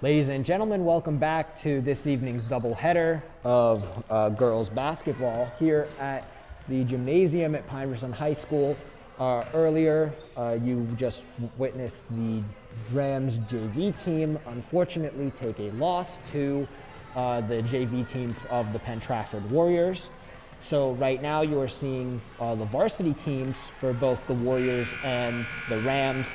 Ladies and gentlemen, welcome back to this evening's doubleheader of girls basketball here at the gymnasium at Pine-Richland High School. Earlier, you just witnessed the Rams JV team unfortunately take a loss to the JV team of the Penn Trafford Warriors. So right now you are seeing the varsity teams for both the Warriors and the Rams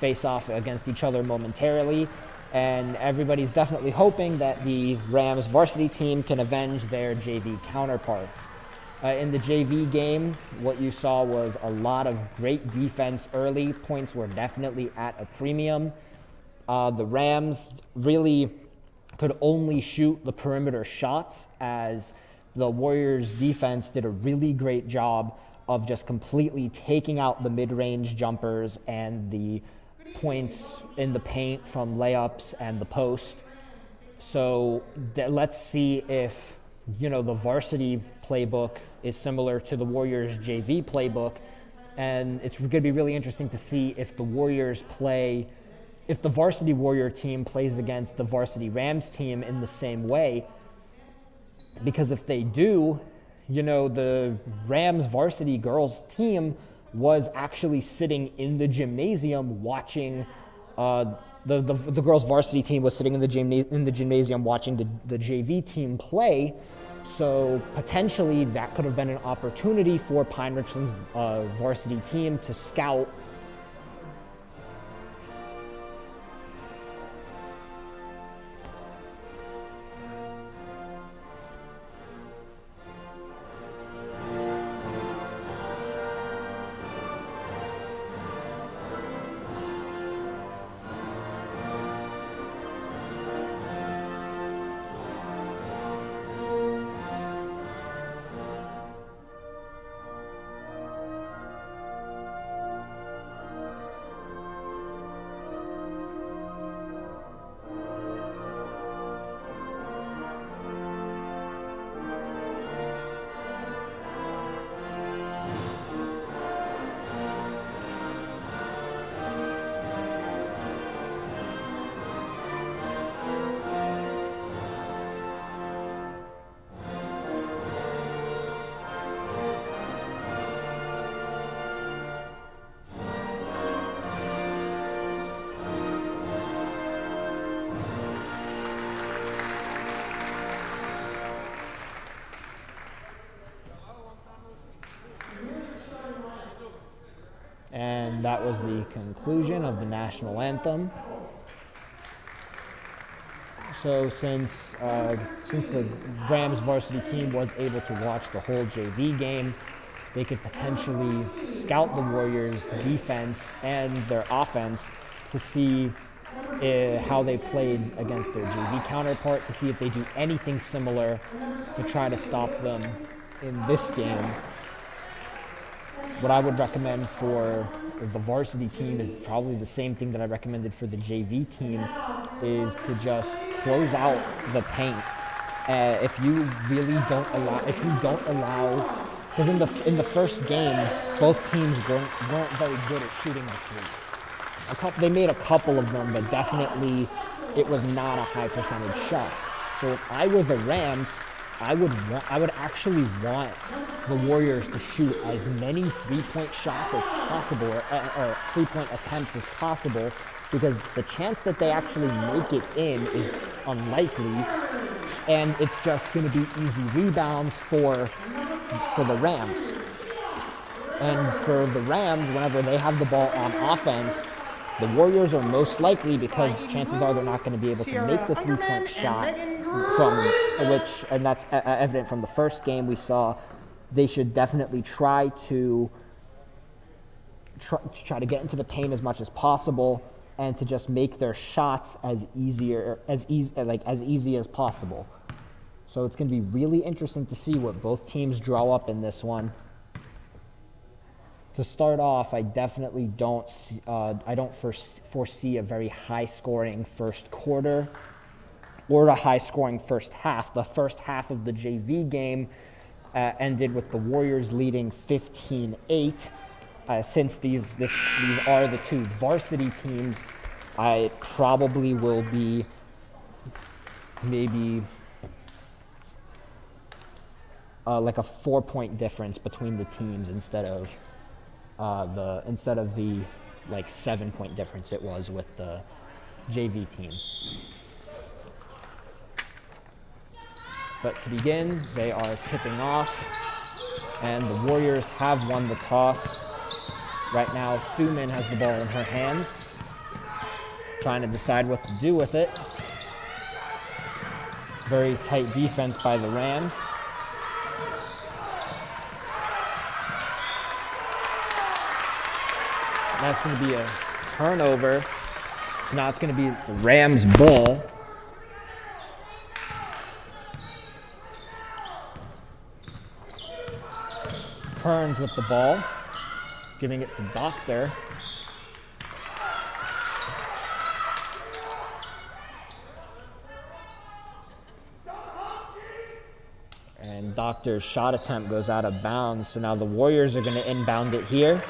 face off against each other momentarily. And everybody's definitely hoping that the Rams varsity team can avenge their JV counterparts. In the JV game, what you saw was a lot of great defense early. Points were definitely at a premium. The Rams really could only shoot the perimeter shots, as the Warriors defense did a really great job of just completely taking out the mid-range jumpers and the points in the paint from layups and the post. So let's see if, the varsity playbook is similar to the Warriors JV playbook. And it's going to be really interesting to see if the varsity Warrior team plays against the varsity Rams team in the same way. Because if they do, the Rams varsity girls team was actually sitting in the gymnasium watching, the girls varsity team was sitting in the gymnasium watching the JV team play. So potentially that could have been an opportunity for Pine-Richland's varsity team to scout And that was the conclusion of the national anthem. So since the Rams varsity team was able to watch the whole JV game, they could potentially scout the Warriors' defense and their offense to see how they played against their JV counterpart, to see if they do anything similar to try to stop them in this game. What I would recommend for the varsity team is probably the same thing that I recommended for the JV team, is to just close out the paint. If you don't allow, because in the first game, both teams weren't very good at shooting the three. They made a couple of them, but definitely it was not a high percentage shot. So if I were the Rams, I would actually want the Warriors to shoot as many three-point shots as possible, or three-point attempts as possible, because the chance that they actually make it in is unlikely, and it's just going to be easy rebounds for the Rams. And for the Rams, whenever they have the ball on offense, the Warriors are most likely, because chances are they're not going to be able to make the three-point shot, and that's evident from the first game we saw. They should definitely try to get into the paint as much as possible, and to just make their shots as easy as possible. So it's going to be really interesting to see what both teams draw up in this one. To start off, I definitely don't foresee a very high-scoring first quarter or a high-scoring first half. The first half of the JV game ended with the Warriors leading 15-8. Since these are the two varsity teams, I probably will be maybe like a 4-point difference between the teams instead of the like 7-point difference it was with the JV team. But to begin, they are tipping off, and the Warriors have won the toss. Right now, Suman has the ball in her hands, trying to decide what to do with it. Very tight defense by the Rams. That's going to be a turnover. So now it's going to be the Rams' ball. Kearns with the ball, giving it to Doctor. And Doctor's shot attempt goes out of bounds. So now the Warriors are going to inbound it here.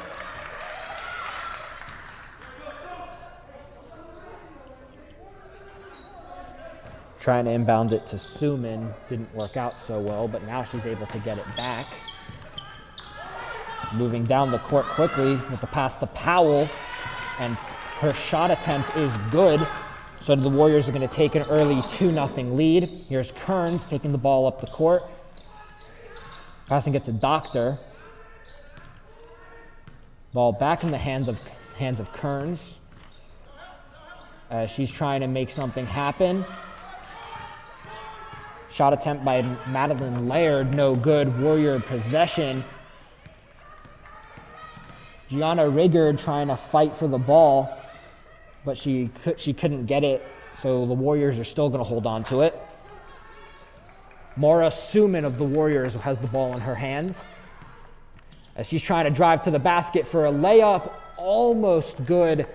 Trying to inbound it to Suman. Didn't work out so well, but now she's able to get it back. Moving down the court quickly with the pass to Powell, and her shot attempt is good. So the Warriors are going to take an early 2-0 lead. Here's Kearns taking the ball up the court, passing it to Doctor. Ball back in the hands of Kearns. She's trying to make something happen. Shot attempt by Madeline Laird, no good. Warrior possession. Gianna Riggard trying to fight for the ball, but she couldn't get it, so the Warriors are still going to hold on to it. Maura Suman of the Warriors has the ball in her hands as she's trying to drive to the basket for a layup. Almost good.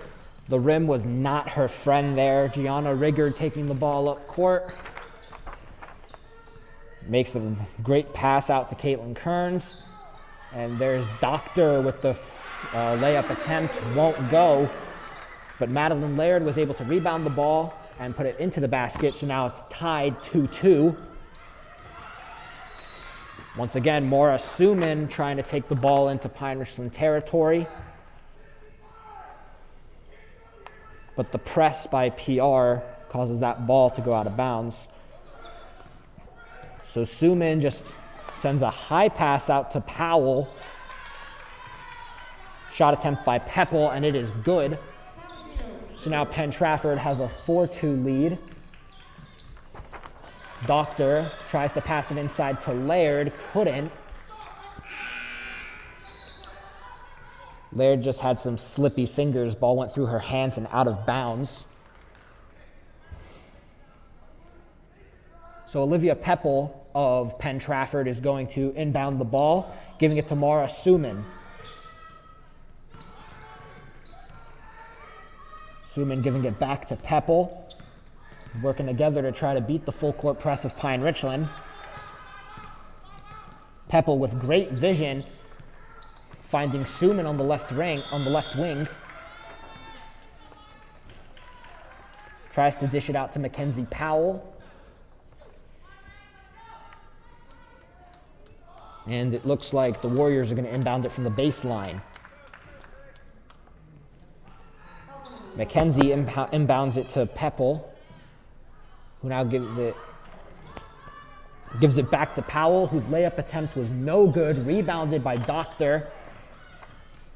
The rim was not her friend there. Gianna Riggard taking the ball up court. Makes a great pass out to Caitlin Kearns. And there's Doctor with the layup attempt. Won't go. But Madeline Laird was able to rebound the ball and put it into the basket. So now it's tied 2-2. Once again, Maura Suman trying to take the ball into Pine-Richland territory. But the press by PR causes that ball to go out of bounds. So Suman just sends a high pass out to Powell. Shot attempt by Peppel, and it is good. So now Penn Trafford has a 4-2 lead. Doctor tries to pass it inside to Laird, couldn't. Laird just had some slippy fingers. Ball went through her hands and out of bounds. So Olivia Peppel of Penn Trafford is going to inbound the ball, giving it to Maura Suman. Suman giving it back to Peppel. Working together to try to beat the full court press of Pine-Richland. Peppel with great vision, finding Suman on the left wing. Tries to dish it out to Mackenzie Powell. And it looks like the Warriors are going to inbound it from the baseline. Mackenzie inbounds it to Peppel, who now gives it back to Powell, whose layup attempt was no good, rebounded by Doctor.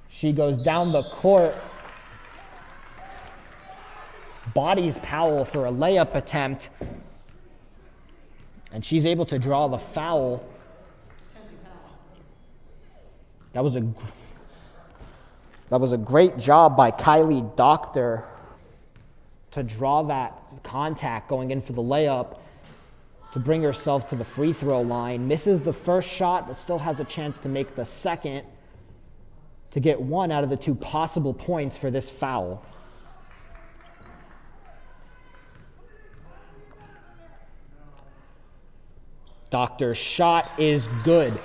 She goes down the court, bodies Powell for a layup attempt, and she's able to draw the foul. That was a great job by Kylie Doctor to draw that contact going in for the layup to bring herself to the free throw line. Misses the first shot, but still has a chance to make the second to get one out of the two possible points for this foul. Doctor's shot is good.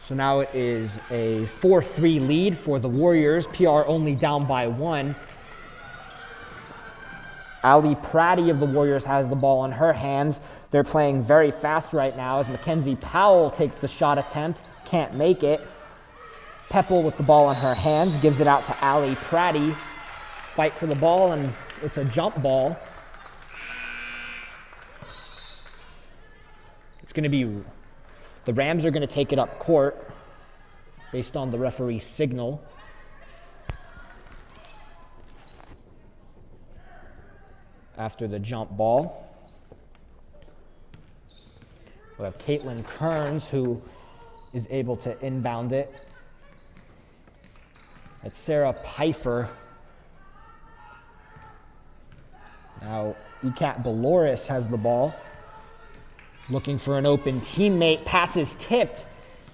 So now it is a 4-3 lead for the Warriors. PR only down by 1. Ali Pratty of the Warriors has the ball in her hands. They're playing very fast right now as Mackenzie Powell takes the shot attempt, can't make it. Peppel with the ball in her hands, gives it out to Ali Pratty. Fight for the ball, and it's a jump ball. It's going to be, the Rams are going to take it up court based on the referee's signal. After the jump ball, we have Caitlin Kearns, who is able to inbound it. It's Sarah Pfeiffer. Now, Ekat Baloris has the ball. Looking for an open teammate. Pass is tipped,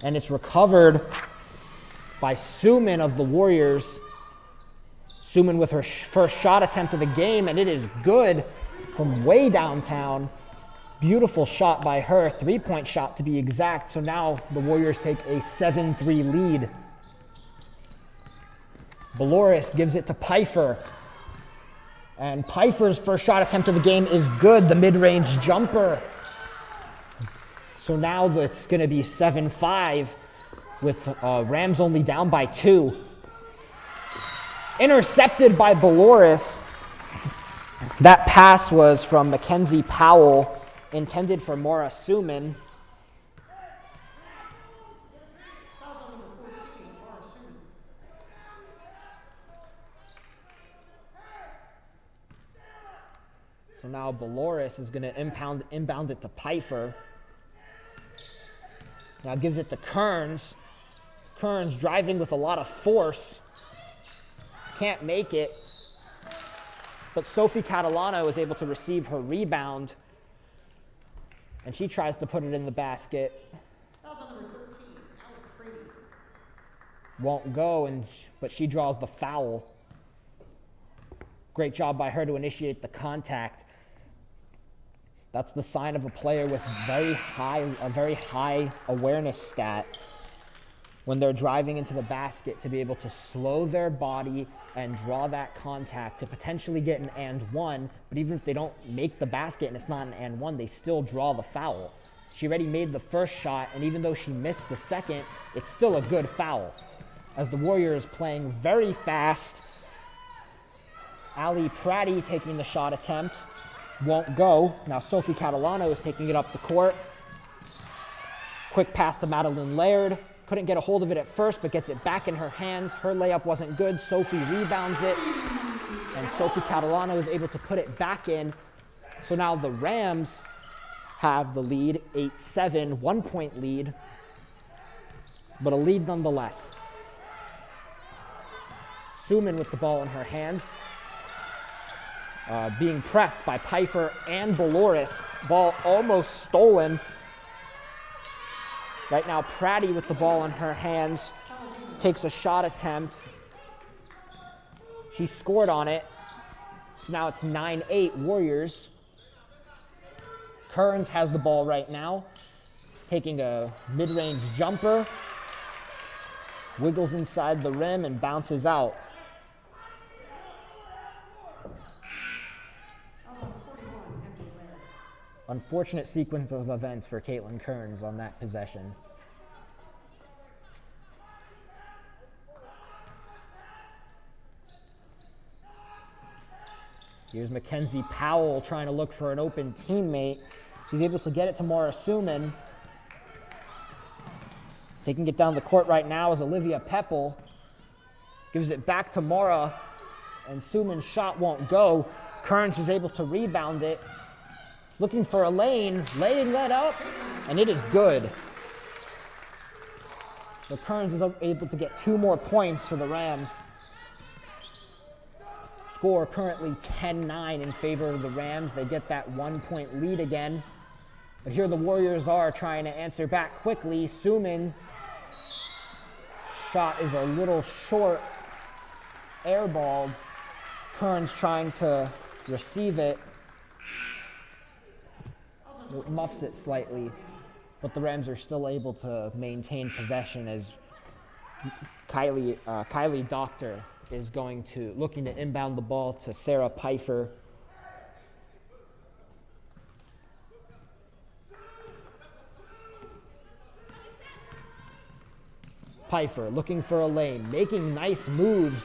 and it's recovered by Suman of the Warriors. Suman with her first shot attempt of the game, and it is good from way downtown. Beautiful shot by her, three-point shot to be exact. So now the Warriors take a 7-3 lead. Baloris gives it to Pfeiffer. And Pfeiffer's first shot attempt of the game is good, the mid-range jumper. So now it's going to be 7-5 with Rams only down by 2. Intercepted by Baloris. That pass was from Mackenzie Powell, intended for Maura Suman. So now Baloris is going to inbound it to Pfeiffer. Now gives it to Kearns. Kearns driving with a lot of force. Can't make it. But Sophie Catalano is able to receive her rebound. And she tries to put it in the basket. That was on number 13, Alec Brady. Won't go, but she draws the foul. Great job by her to initiate the contact. That's the sign of a player with a very high awareness stat. When they're driving into the basket, to be able to slow their body and draw that contact to potentially get an and one, but even if they don't make the basket and it's not an and one, they still draw the foul. She already made the first shot, and even though she missed the second, it's still a good foul. As the Warriors playing very fast, Ali Pratty taking the shot attempt, won't go. Now Sophie Catalano is taking it up the court. Quick pass to Madeline Laird. Couldn't get a hold of it at first, but gets it back in her hands. Her layup wasn't good. Sophie rebounds it, and Sophie Catalano is able to put it back in. So now the Rams have the lead, 8-7, 1-point lead, but a lead nonetheless. Suman with the ball in her hands. Being pressed by Pfeiffer and Baloris. Ball almost stolen. Right now, Pratty with the ball in her hands takes a shot attempt. She scored on it. So now it's 9-8 Warriors. Kearns has the ball right now, taking a mid-range jumper. Wiggles inside the rim and bounces out. Unfortunate sequence of events for Caitlin Kearns on that possession. Here's Mackenzie Powell trying to look for an open teammate. She's able to get it to Maura Suman. Taking it down the court right now is Olivia Peppel. Gives it back to Maura, and Suman's shot won't go. Kearns is able to rebound it. Looking for a lane, laying that up, and it is good. So Kearns is able to get 2 more points for the Rams. Score currently 10-9 in favor of the Rams. They get that 1-point lead again. But here the Warriors are trying to answer back quickly. Suman, shot is a little short, airballed. Kearns trying to receive it. Muffs it slightly, but the Rams are still able to maintain possession as Kylie Doctor is looking to inbound the ball to Sarah Pfeiffer. Pfeiffer looking for a lane, making nice moves.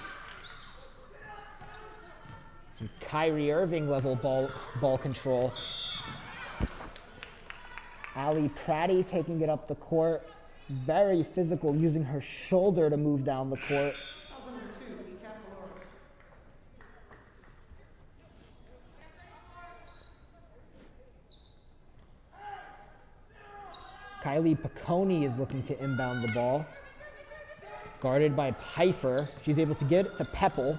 Some Kyrie Irving level ball control. Ali Pratty taking it up the court. Very physical, using her shoulder to move down the court. Foul on number 2, Dolores. Kylie Piccone is looking to inbound the ball. Guarded by Pfeiffer. She's able to get it to Pepple.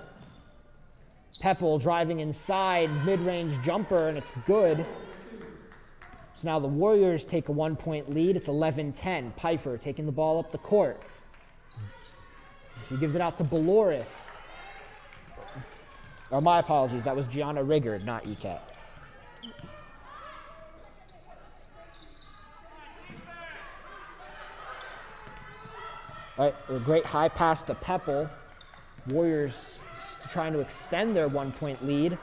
Pepple driving inside, mid-range jumper, and it's good. So now the Warriors take a 1-point lead. It's 11-10. Pfeiffer taking the ball up the court. She gives it out to Boloris. Or my apologies, that was Gianna Riggard, not Eket. All right, a great high pass to Pepple. Warriors trying to extend their 1-point lead.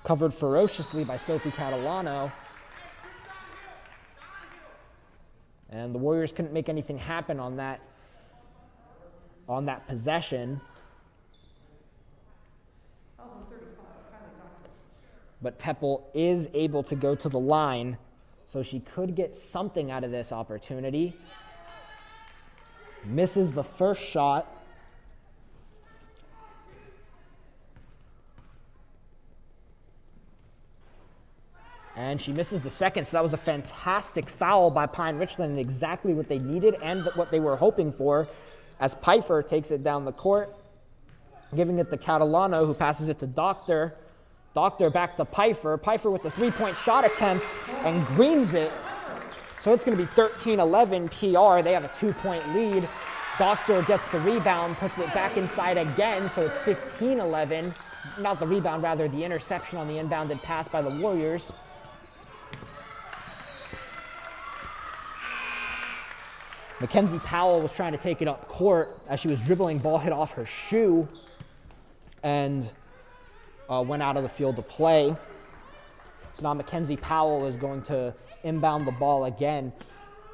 Covered ferociously by Sophie Catalano. And the Warriors couldn't make anything happen on that possession. Foul on 35, Kylie Cocktail. But Pepple is able to go to the line, so she could get something out of this opportunity. Misses the first shot. And she misses the second, so that was a fantastic foul by Pine-Richland, and exactly what they needed and what they were hoping for, as Pfeiffer takes it down the court, giving it to Catalano, who passes it to Doctor. Doctor back to Pfeiffer. Pfeiffer with the 3-point shot attempt and greens it. So it's going to be 13-11 PR. They have a 2-point lead. Doctor gets the rebound, puts it back inside again, so it's 15-11. Not the rebound, rather the interception on the inbounded pass by the Warriors. Mackenzie Powell was trying to take it up court as she was dribbling. Ball hit off her shoe and went out of the field to play. So now Mackenzie Powell is going to inbound the ball again.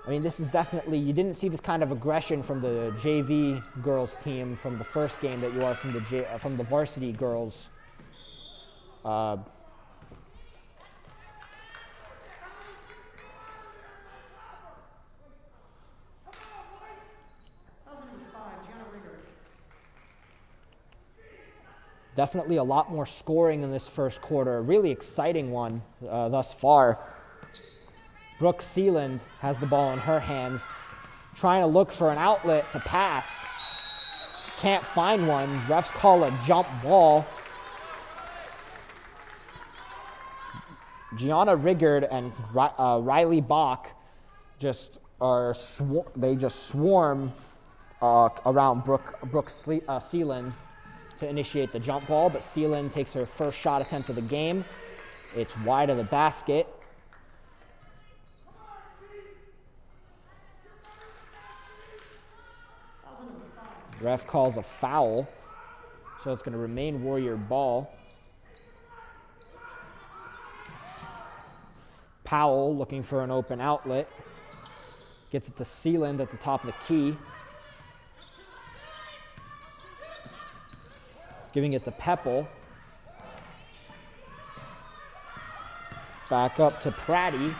I mean, this is definitely, you didn't see this kind of aggression from the JV girls team from the first game that you are from the varsity girls. Definitely a lot more scoring in this first quarter. A really exciting one thus far. Brooke Sealand has the ball in her hands, trying to look for an outlet to pass. Can't find one. Refs call a jump ball. Gianna Riggard and Riley Bach just swarm around Brooke Sealand to initiate the jump ball, but Sealand takes her first shot attempt of the game. It's wide of the basket. Ref calls a foul, so it's going to remain Warrior ball. Powell looking for an open outlet. Gets it to Sealand at the top of the key. Giving it to Pepple. Back up to Pratty.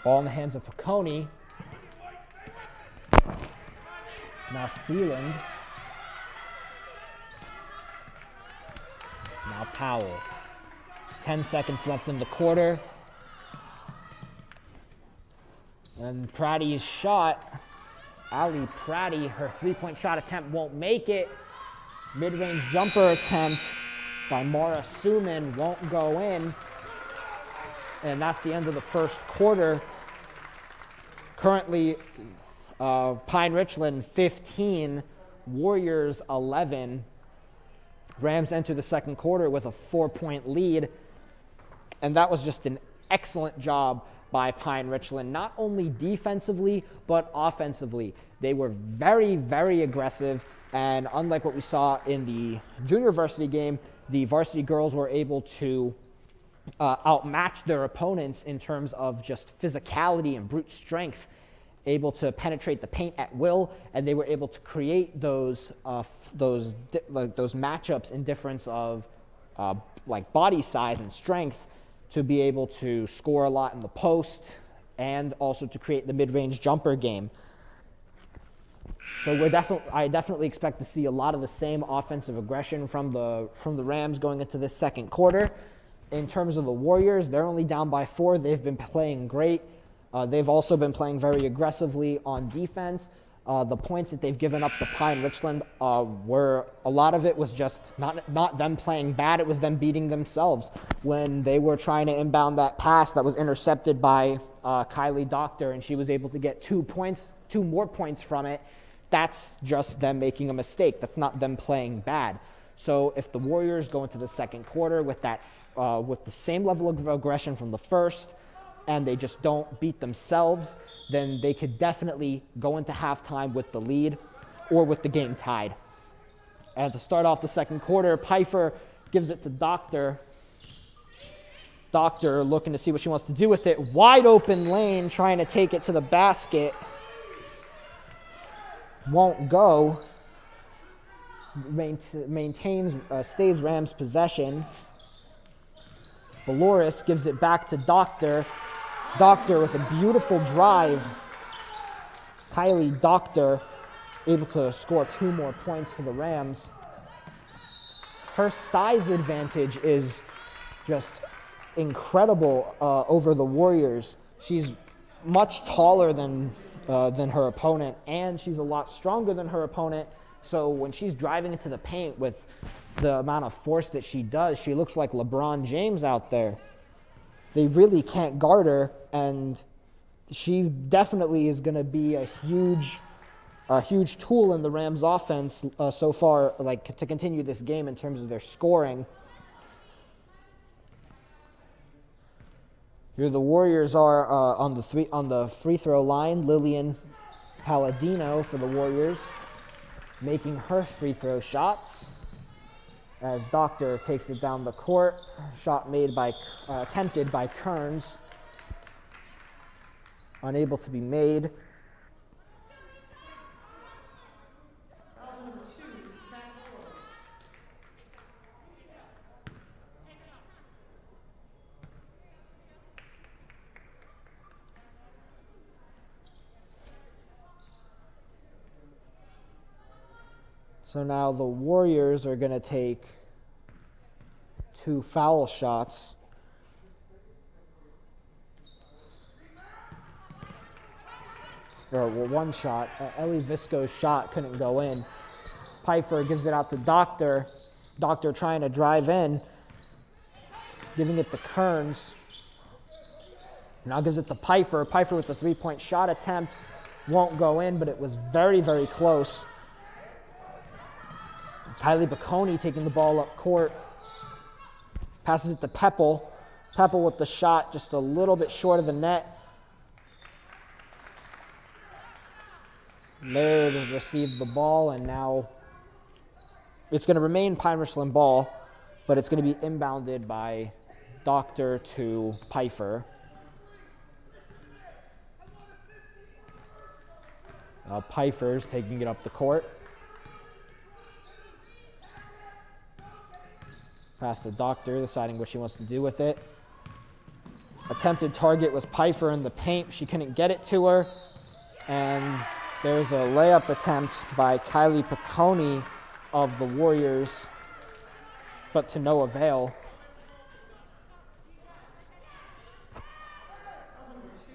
Ball in the hands of Piccone. Now Sealand. Now Powell. 10 seconds left in the quarter. And Pratty's shot. Ali Pratty, her 3-point shot attempt won't make it. Mid-range jumper attempt by Mara Suman won't go in. And that's the end of the first quarter. Currently, Pine-Richland 15, Warriors 11. Rams enter the second quarter with a 4-point lead. And that was just an excellent job by Pine-Richland, not only defensively, but offensively. They were very, very aggressive. And unlike what we saw in the junior varsity game, the varsity girls were able to outmatch their opponents in terms of just physicality and brute strength. able to penetrate the paint at will, and they were able to create those matchups in difference of like body size and strength to be able to score a lot in the post and also to create the mid-range jumper game. So I definitely expect to see a lot of the same offensive aggression from the Rams going into this second quarter. In terms of the Warriors, they're only down by 4. They've been playing great. They've also been playing very aggressively on defense. The points that they've given up to Pine-Richland were, a lot of it was just not them playing bad, it was them beating themselves. When they were trying to inbound that pass that was intercepted by Kylie Doctor, and she was able to get 2 more points from it, that's just them making a mistake. That's not them playing bad. So if the Warriors go into the second quarter with the same level of aggression from the first, and they just don't beat themselves, then they could definitely go into halftime with the lead or with the game tied. And to start off the second quarter, Pfeiffer gives it to Doctor. Doctor looking to see what she wants to do with it. Wide open lane, trying to take it to the basket. Won't go. Stays Rams possession. Valoris gives it back to Doctor. Doctor with a beautiful drive. Kylie Doctor able to score 2 more points for the Rams. Her size advantage is just incredible over the Warriors. She's much taller than her opponent, and she's a lot stronger than her opponent. So when she's driving into the paint with the amount of force that she does, she looks like LeBron James out there. They really can't guard her, and she definitely is going to be a huge tool in the Rams' offense so far, like to continue this game in terms of their scoring. Here the Warriors are on the free throw line. Lillian Palladino for the Warriors, making her free throw shots. As Doctor takes it down the court, shot attempted by Kearns, unable to be made. Foul number 2, Trafford. So now the Warriors are going to take 2 foul shots. Or 1 shot. Ellie Visco's shot couldn't go in. Pfeiffer gives it out to Doctor. Doctor trying to drive in. Giving it to Kearns. Now gives it to Pfeiffer. Pfeiffer with the 3-point shot attempt. Won't go in, but it was very, very close. Kylie Bacconi taking the ball up court. Passes it to Peppel. Peppel with the shot just a little bit short of the net. Laird has received the ball, and now it's going to remain Pine-Richland ball, but it's going to be inbounded by Doctor to Pfeiffer. Pfeiffer's taking it up the court. Pass to Doctor, deciding what she wants to do with it. Attempted target was Pfeiffer in the paint. She couldn't get it to her. And there's a layup attempt by Kylie Bacconi of the Warriors, but to no avail. Foul number 2,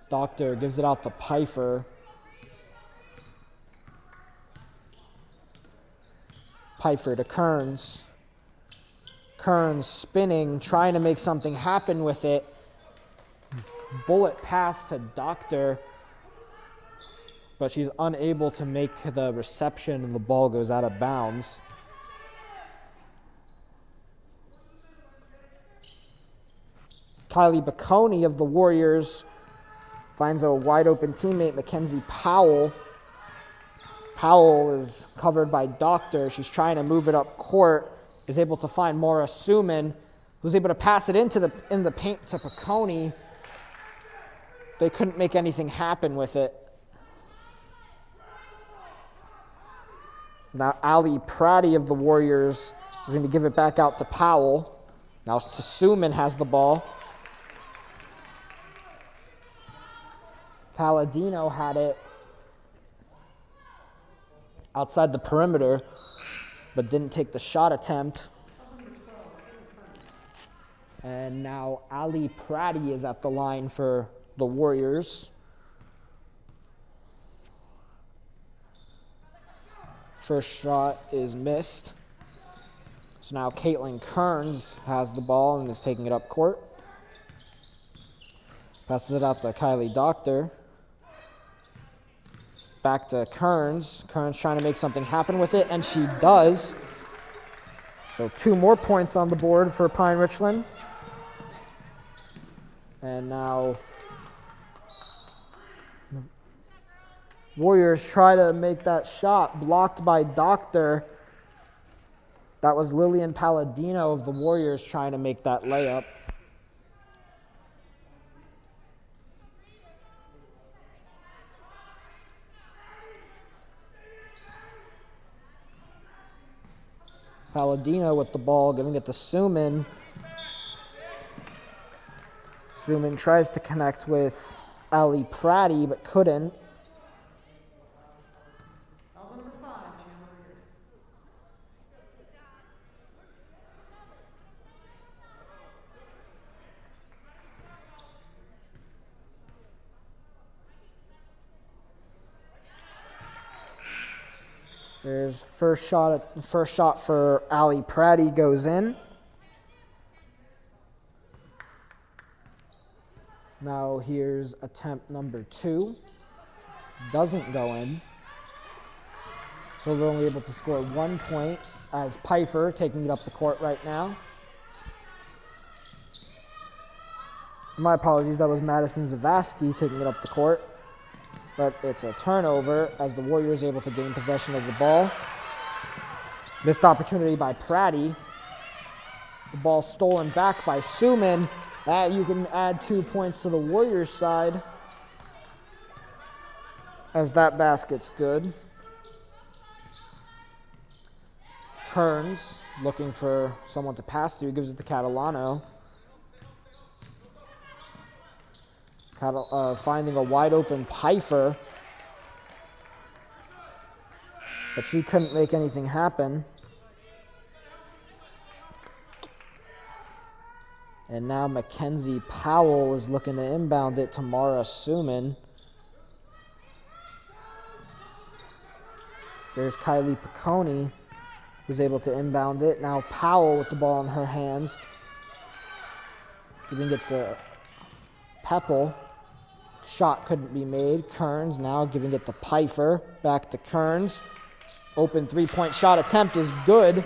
Doctor gives it out to Pfeiffer. Pfeiffer to Kearns. Kearns spinning, trying to make something happen with it. Bullet pass to Doctor, but she's unable to make the reception, and the ball goes out of bounds. Kylie Bacconi of the Warriors finds a wide open teammate, Mackenzie Powell. Powell is covered by Doctor. She's trying to move it up court, is able to find Maura Suman, was able to pass it in the paint to Piccone. They couldn't make anything happen with it. Now Ali Pratty of the Warriors is going to give it back out to Powell. Now Suman has the ball. Palladino had it outside the perimeter, but didn't take the shot attempt. And now Ali Pratty is at the line for the Warriors. First shot is missed. So now Caitlin Kearns has the ball and is taking it up court. Passes it out to Kylie Doctor. Back to Kearns. Kearns trying to make something happen with it, and she does. So 2 more points on the board for Pine-Richland. And now Warriors try to make that shot, blocked by Doctor. That was Lillian Palladino of the Warriors trying to make that layup. Palladino with the ball, giving it to Suman. Suman tries to connect with Ali Pratty, but couldn't. Foul number 5, Chandler Reard. There's first shot for Ali Pratty goes in. Now here's attempt number 2. Doesn't go in. So they're only able to score 1 point as Pfeiffer taking it up the court right now. My apologies, that was Madison Zavasky taking it up the court. But it's a turnover as the Warriors able to gain possession of the ball. Missed opportunity by Pratty. The ball stolen back by Suman. You can add 2 points to the Warriors side as that basket's good. Kearns looking for someone to pass to, gives it to Catalano. Finding a wide open Pfeiffer, but she couldn't make anything happen. And now Mackenzie Powell is looking to inbound it to Mara Suman. There's Kylie Piccone, who's able to inbound it. Now Powell with the ball in her hands. Giving it to Pepple. Shot couldn't be made. Kearns now giving it to Pfeiffer. Back to Kearns. Open 3-point shot attempt is good.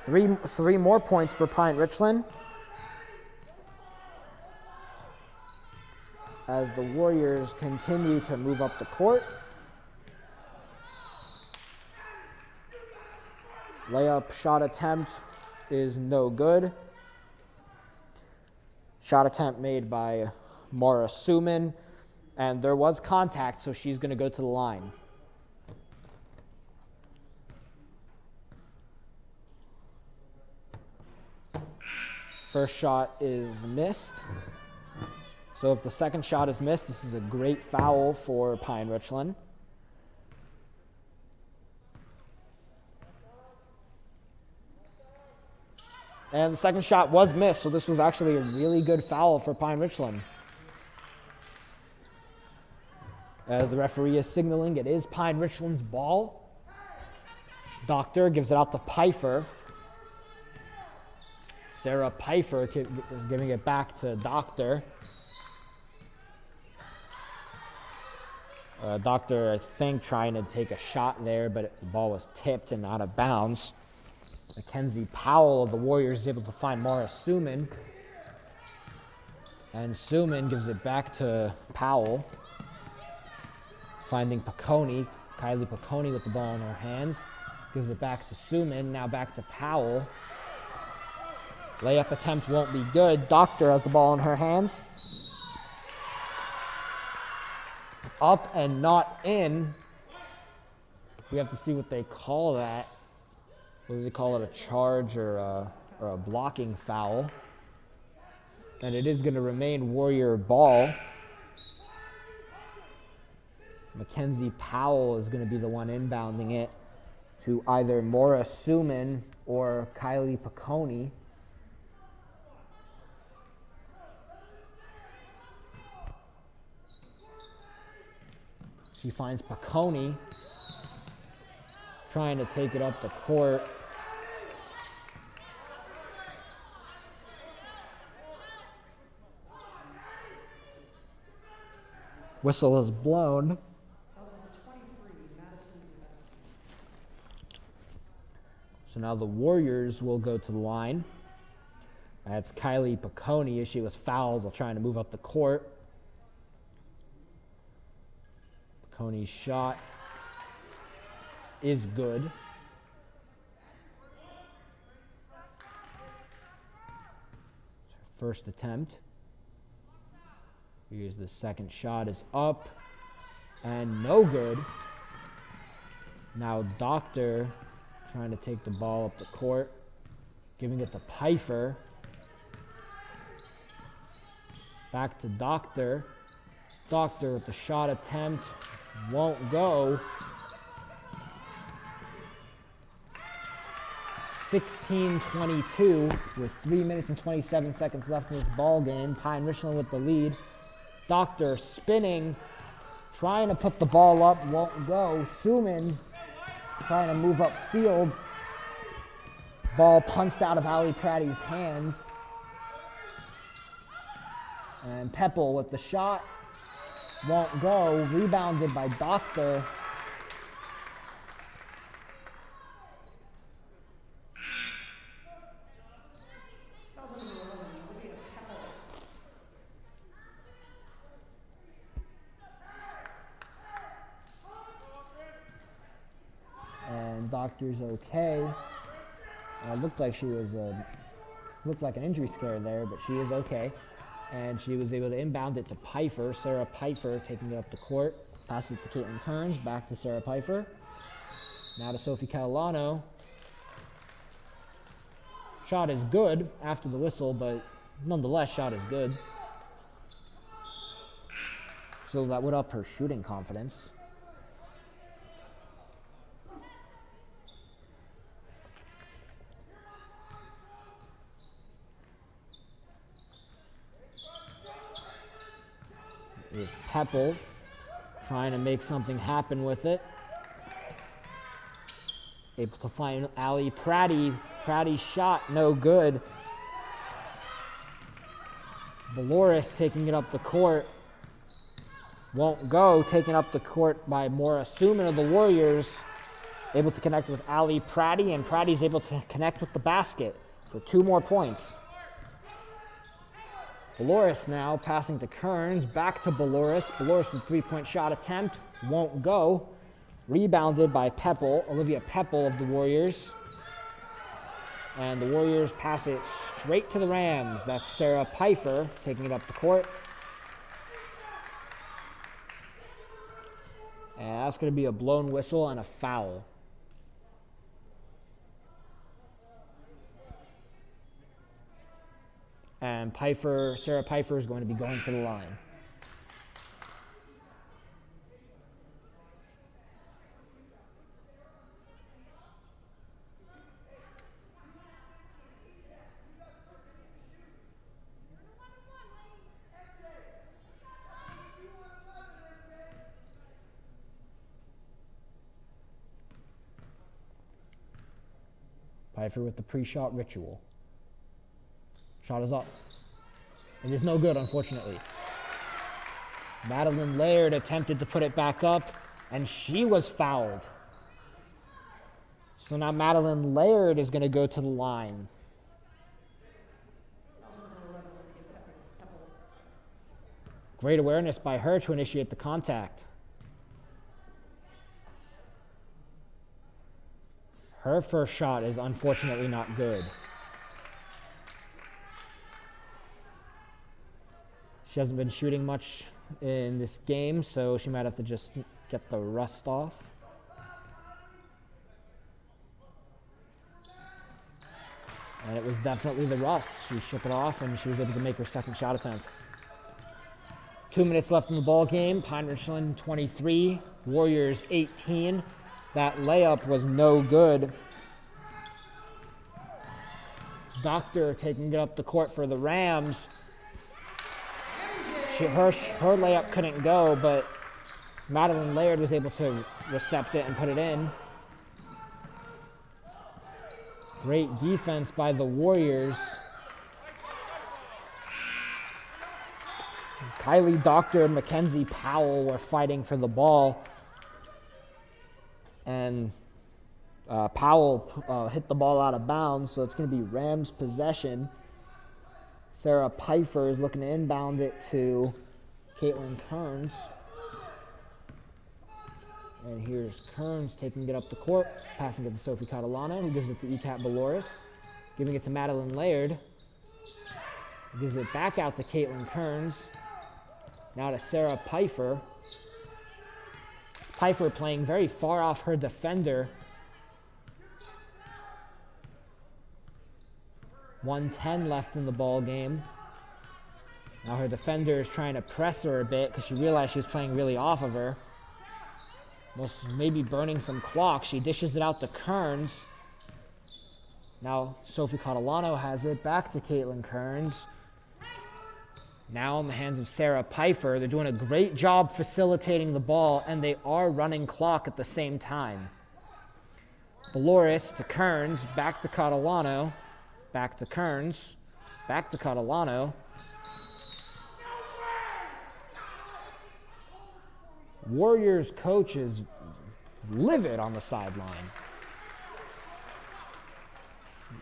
Three more points for Pine-Richland. As the Warriors continue to move up the court. Layup shot attempt is no good. Shot attempt made by Mara Suman, and there was contact, so she's going to go to the line. First shot is missed. So if the second shot is missed, this is a great foul for Pine-Richland. And the second shot was missed, so this was actually a really good foul for Pine-Richland. As the referee is signaling, it is Pine-Richland's ball. Doctor gives it out to Pfeiffer. Sarah Pfeiffer is giving it back to Doctor. Doctor, I think, trying to take a shot there, but the ball was tipped and out of bounds. Mackenzie Powell of the Warriors is able to find Mara Suman. And Suman gives it back to Powell. Finding Piccone. Kylie Piccone with the ball in her hands. Gives it back to Suman. Now back to Powell. Layup attempt won't be good. Doctor has the ball in her hands. Up and not in. We have to see what they call that. What do they call it? A charge or a blocking foul. And it is going to remain Warrior ball. Mackenzie Powell is going to be the one inbounding it to either Maura Suman or Kylie Piccone. She finds Piccone trying to take it up the court. Whistle is blown. That was number 23, Madison Zubetsky. So now the Warriors will go to the line. That's Kylie Piccone as she was fouled while trying to move up the court. Piccone's shot is good. First attempt. Here's the second shot is up and no good. Now Doctor trying to take the ball up the court, giving it to Pfeiffer. Back to Doctor. Doctor with the shot attempt. Won't go. 16-22 with 3 minutes and 27 seconds left in this ball game. Pine-Richland with the lead. Doctor spinning, trying to put the ball up, won't go. Suman trying to move up field. Ball punched out of Ali Pratty's hands. And Peppel with the shot. Won't go. Rebounded by Doctor. That was number 11, Olivia Peppel. And Doctor's okay. Looked like she was looked like an injury scare there, but she is okay. And she was able to inbound it to Pfeiffer. Sarah Pfeiffer taking it up the court. Passes it to Caitlin Kearns. Back to Sarah Pfeiffer. Now to Sophie Catalano. Shot is good after the whistle, but nonetheless, shot is good. So that would up her shooting confidence. Here's Peppel trying to make something happen with it. Able to find Ali Pratty. Pratty's shot, no good. Valoris taking it up the court. Won't go. Taken up the court by Maura Suman of the Warriors. Able to connect with Ali Pratty, and Pratty's able to connect with the basket for 2 more points. Valoris now passing to Kearns, back to Valoris. Valoris with a 3-point shot attempt, won't go. Rebounded by Peppel, Olivia Peppel of the Warriors. And the Warriors pass it straight to the Rams. That's Sarah Pfeiffer taking it up the court. And that's going to be a blown whistle and a foul. And Sarah Pfeiffer is going to be going to the line. Pfeiffer with the pre-shot ritual. Shot is up. It is no good, unfortunately. Madeline Laird attempted to put it back up, and she was fouled. So now Madeline Laird is going to go to the line. Great awareness by her to initiate the contact. Her first shot is unfortunately not good. She hasn't been shooting much in this game, so she might have to just get the rust off. And it was definitely the rust. She shook it off, and she was able to make her second shot attempt. 2 minutes left in the ball game. Pine-Richland 23, Warriors 18. That layup was no good. Doctor taking it up the court for the Rams. Her layup couldn't go, but Madeline Laird was able to recept it and put it in. Great defense by the Warriors. Kylie Doctor and Mackenzie Powell were fighting for the ball. And Powell hit the ball out of bounds, so it's going to be Rams possession. Sarah Pfeiffer is looking to inbound it to Caitlin Kearns. And here's Kearns taking it up the court, passing it to Sophie Catalano, who gives it to Ekat Baloris, giving it to Madeline Laird. Gives it back out to Caitlin Kearns. Now to Sarah Pfeiffer. Pfeiffer playing very far off her defender. 1:10 left in the ball game. Now her defender is trying to press her a bit because she realized she was playing really off of her. Maybe burning some clock. She dishes it out to Kearns. Now Sophie Catalano has it back to Caitlin Kearns. Now in the hands of Sarah Pfeiffer. They're doing a great job facilitating the ball, and they are running clock at the same time. Baloris to Kearns, back to Catalano, back to Kearns, back to Catalano. Warriors coach is livid on the sideline.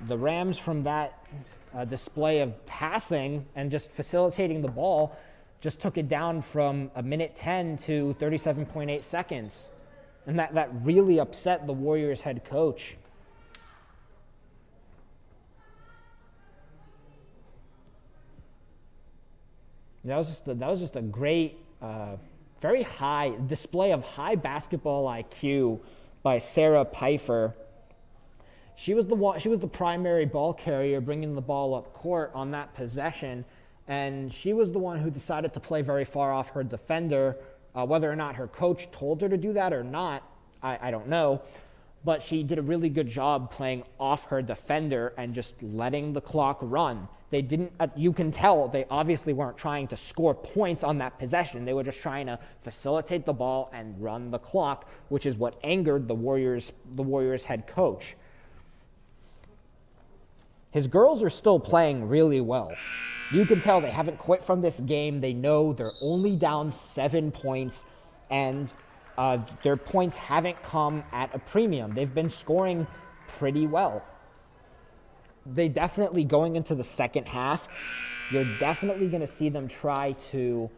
The Rams, from that display of passing and just facilitating the ball, just took it down from 1:10 to 37.8 seconds. And that really upset the Warriors head coach. That was just a great, very high display of high basketball IQ by Sarah Pfeiffer. She was the primary ball carrier, bringing the ball up court on that possession, and she was the one who decided to play very far off her defender. Whether or not her coach told her to do that or not, I don't know, but she did a really good job playing off her defender and just letting the clock run. They didn't, you can tell they obviously weren't trying to score points on that possession. They were just trying to facilitate the ball and run the clock, which is what angered the Warriors head coach. His girls are still playing really well. You can tell they haven't quit from this game. They know they're only down 7 points, and their points haven't come at a premium. They've been scoring pretty well. They definitely, going into the second half, you're definitely going to see them try to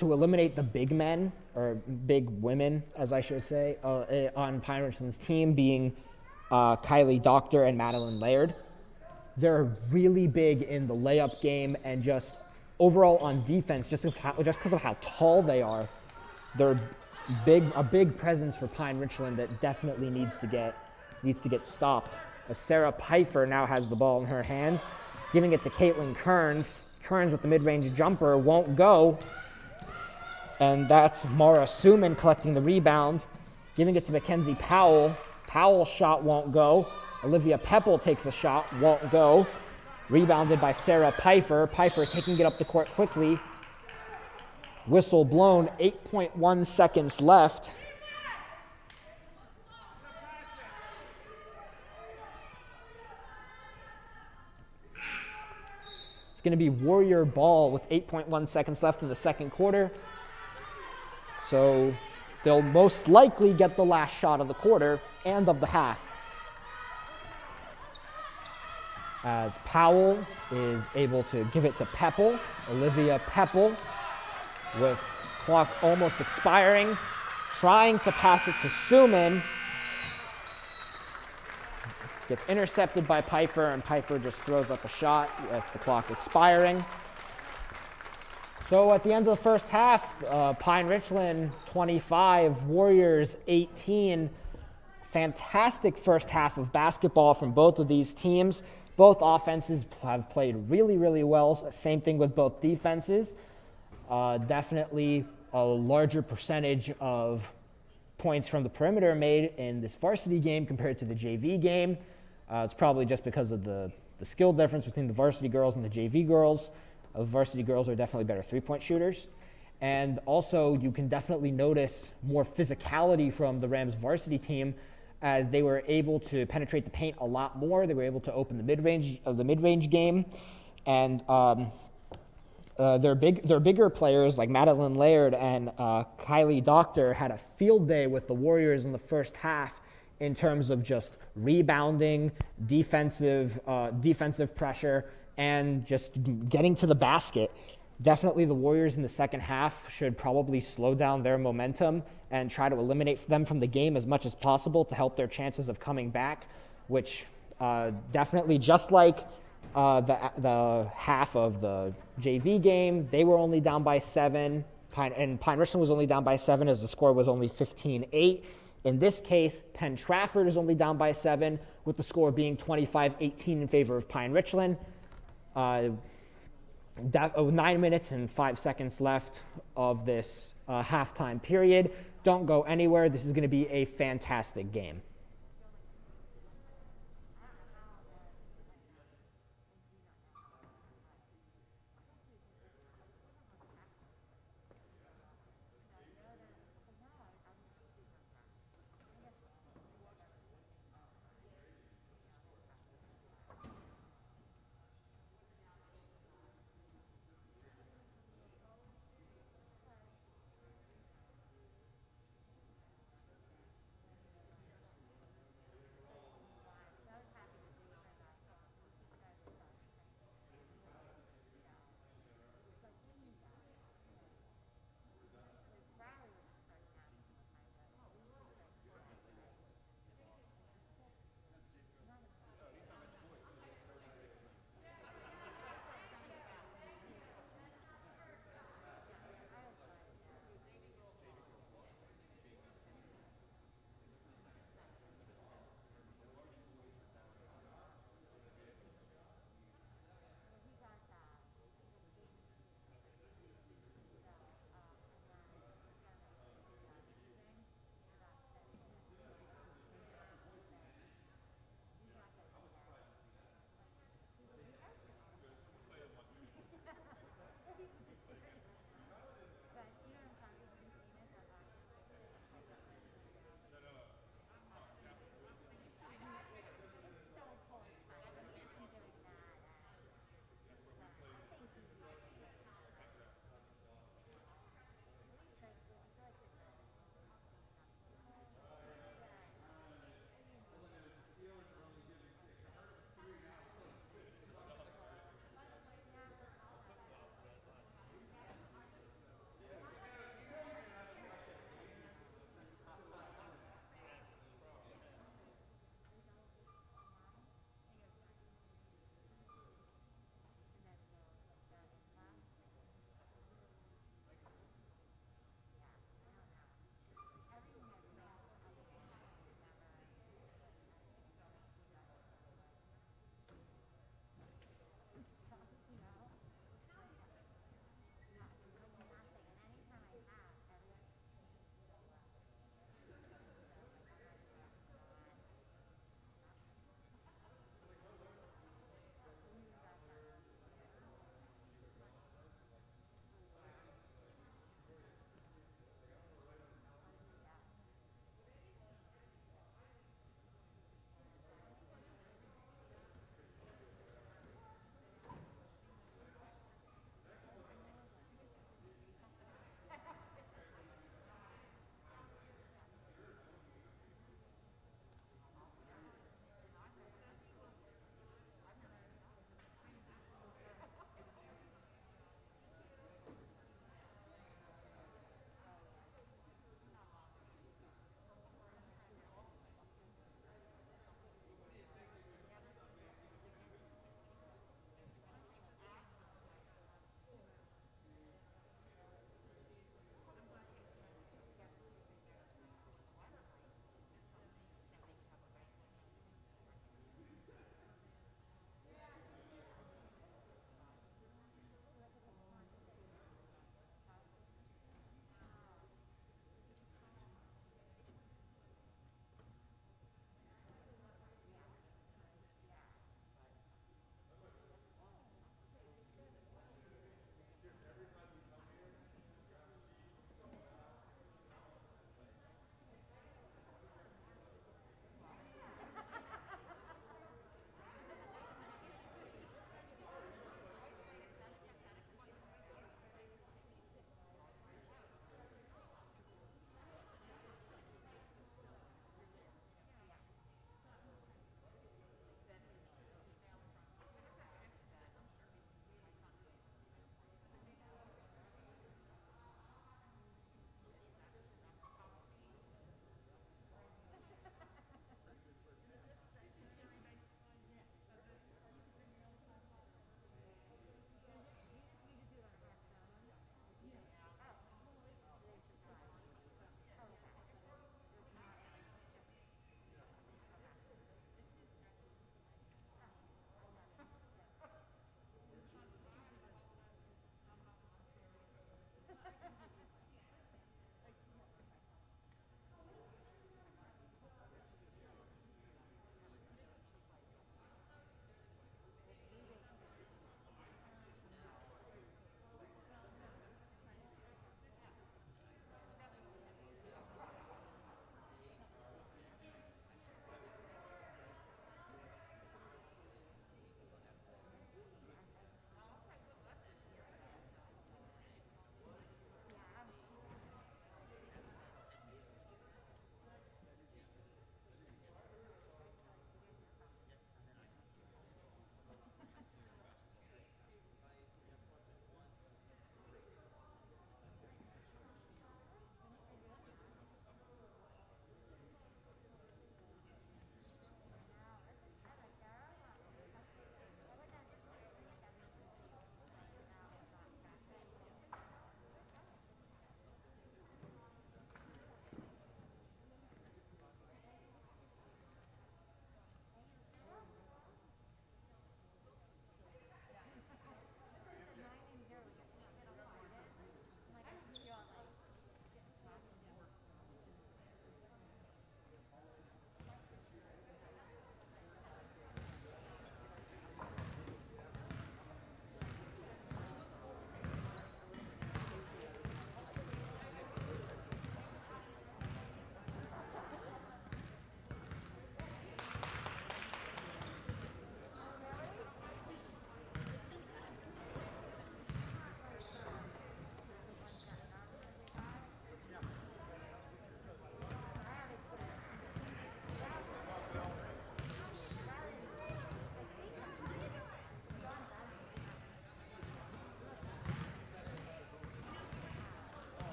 eliminate the big men, or big women, as I should say, on Pine-Richland's team, being Kylie Doctor and Madeline Laird. They're really big in the layup game and just overall on defense, just because of how tall they are. They're a big presence for Pine-Richland that definitely needs to get stopped. As Sarah Pfeiffer now has the ball in her hands, giving it to Caitlin Kearns. Kearns with the mid-range jumper won't go, and that's Mara Suman collecting the rebound, giving it to Mackenzie Powell. Powell's shot won't go. Olivia Pepple takes a shot, won't go. Rebounded by Sarah Pfeiffer. Pfeiffer taking it up the court quickly. Whistle blown, 8.1 seconds left. It's going to be Warrior ball with 8.1 seconds left in the second quarter. So they'll most likely get the last shot of the quarter and of the half. As Powell is able to give it to Pepple. Olivia Pepple, with clock almost expiring, trying to pass it to Suman. Gets intercepted by Pfeiffer, and Pfeiffer just throws up a shot with the clock expiring. So at the end of the first half, Pine-Richland 25, Warriors 18. Fantastic first half of basketball from both of these teams. Both offenses have played really, really well. Same thing with both defenses. Definitely a larger percentage of points from the perimeter made in this varsity game compared to the JV game. It's probably just because of the skill difference between the varsity girls and the JV girls. The varsity girls are definitely better three-point shooters. And also, you can definitely notice more physicality from the Rams varsity team as they were able to penetrate the paint a lot more. They were able to open the mid-range game. And their bigger players like Madeline Laird and Kylie Doctor had a field day with the Warriors in the first half in terms of just rebounding, defensive pressure, and just getting to the basket. Definitely the Warriors in the second half should probably slow down their momentum and try to eliminate them from the game as much as possible to help their chances of coming back, which definitely, just like the half of the JV game, they were only down by 7, and Pine-Richland was only down by 7 as the score was only 15-8. In this case, Penn Trafford is only down by 7, with the score being 25-18 in favor of Pine-Richland. 9 minutes and 5 seconds left of this halftime period. Don't go anywhere. This is going to be a fantastic game.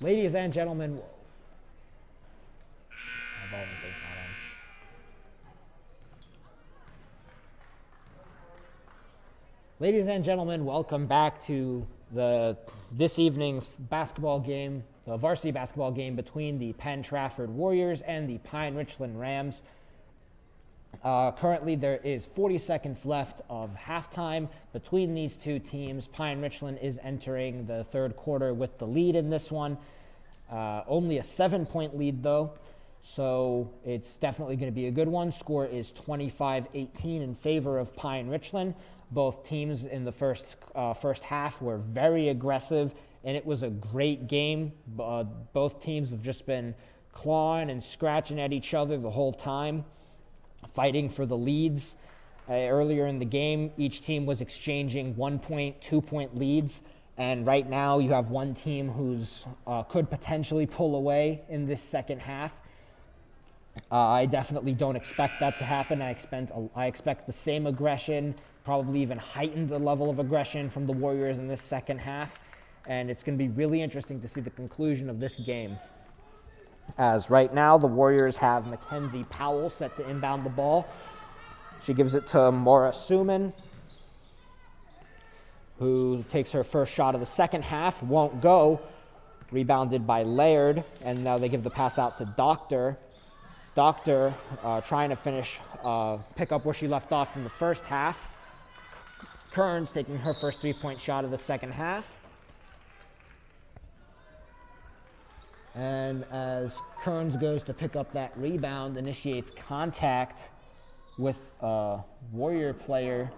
Ladies and gentlemen, my volume thing's not on. Ladies and gentlemen, welcome back to this evening's basketball game, the varsity basketball game between the Penn Trafford Warriors and the Pine-Richland Rams. Currently, there is 40 seconds left of halftime between these two teams. Pine-Richland is entering the third quarter with the lead in this one. Only a 7-point lead, though, so it's definitely going to be a good one. Score is 25-18 in favor of Pine-Richland. Both teams in the first half were very aggressive, and it was a great game. Both teams have just been clawing and scratching at each other the whole time, fighting for the leads. Earlier in the game, each team was exchanging 1-point, 2-point leads, and right now you have one team who's could potentially pull away in this second half. I definitely don't expect that to happen. I expect the same aggression, probably even heightened the level of aggression from the Warriors in this second half, and it's going to be really interesting to see the conclusion of this game. As right now, the Warriors have Mackenzie Powell set to inbound the ball. She gives it to Maura Suman, who takes her first shot of the second half, won't go. Rebounded by Laird, and now they give the pass out to Doctor. Doctor trying to pick up where she left off from the first half. Kearns taking her first 3-point shot of the second half. And as Kearns goes to pick up that rebound, initiates contact with a Warrior player.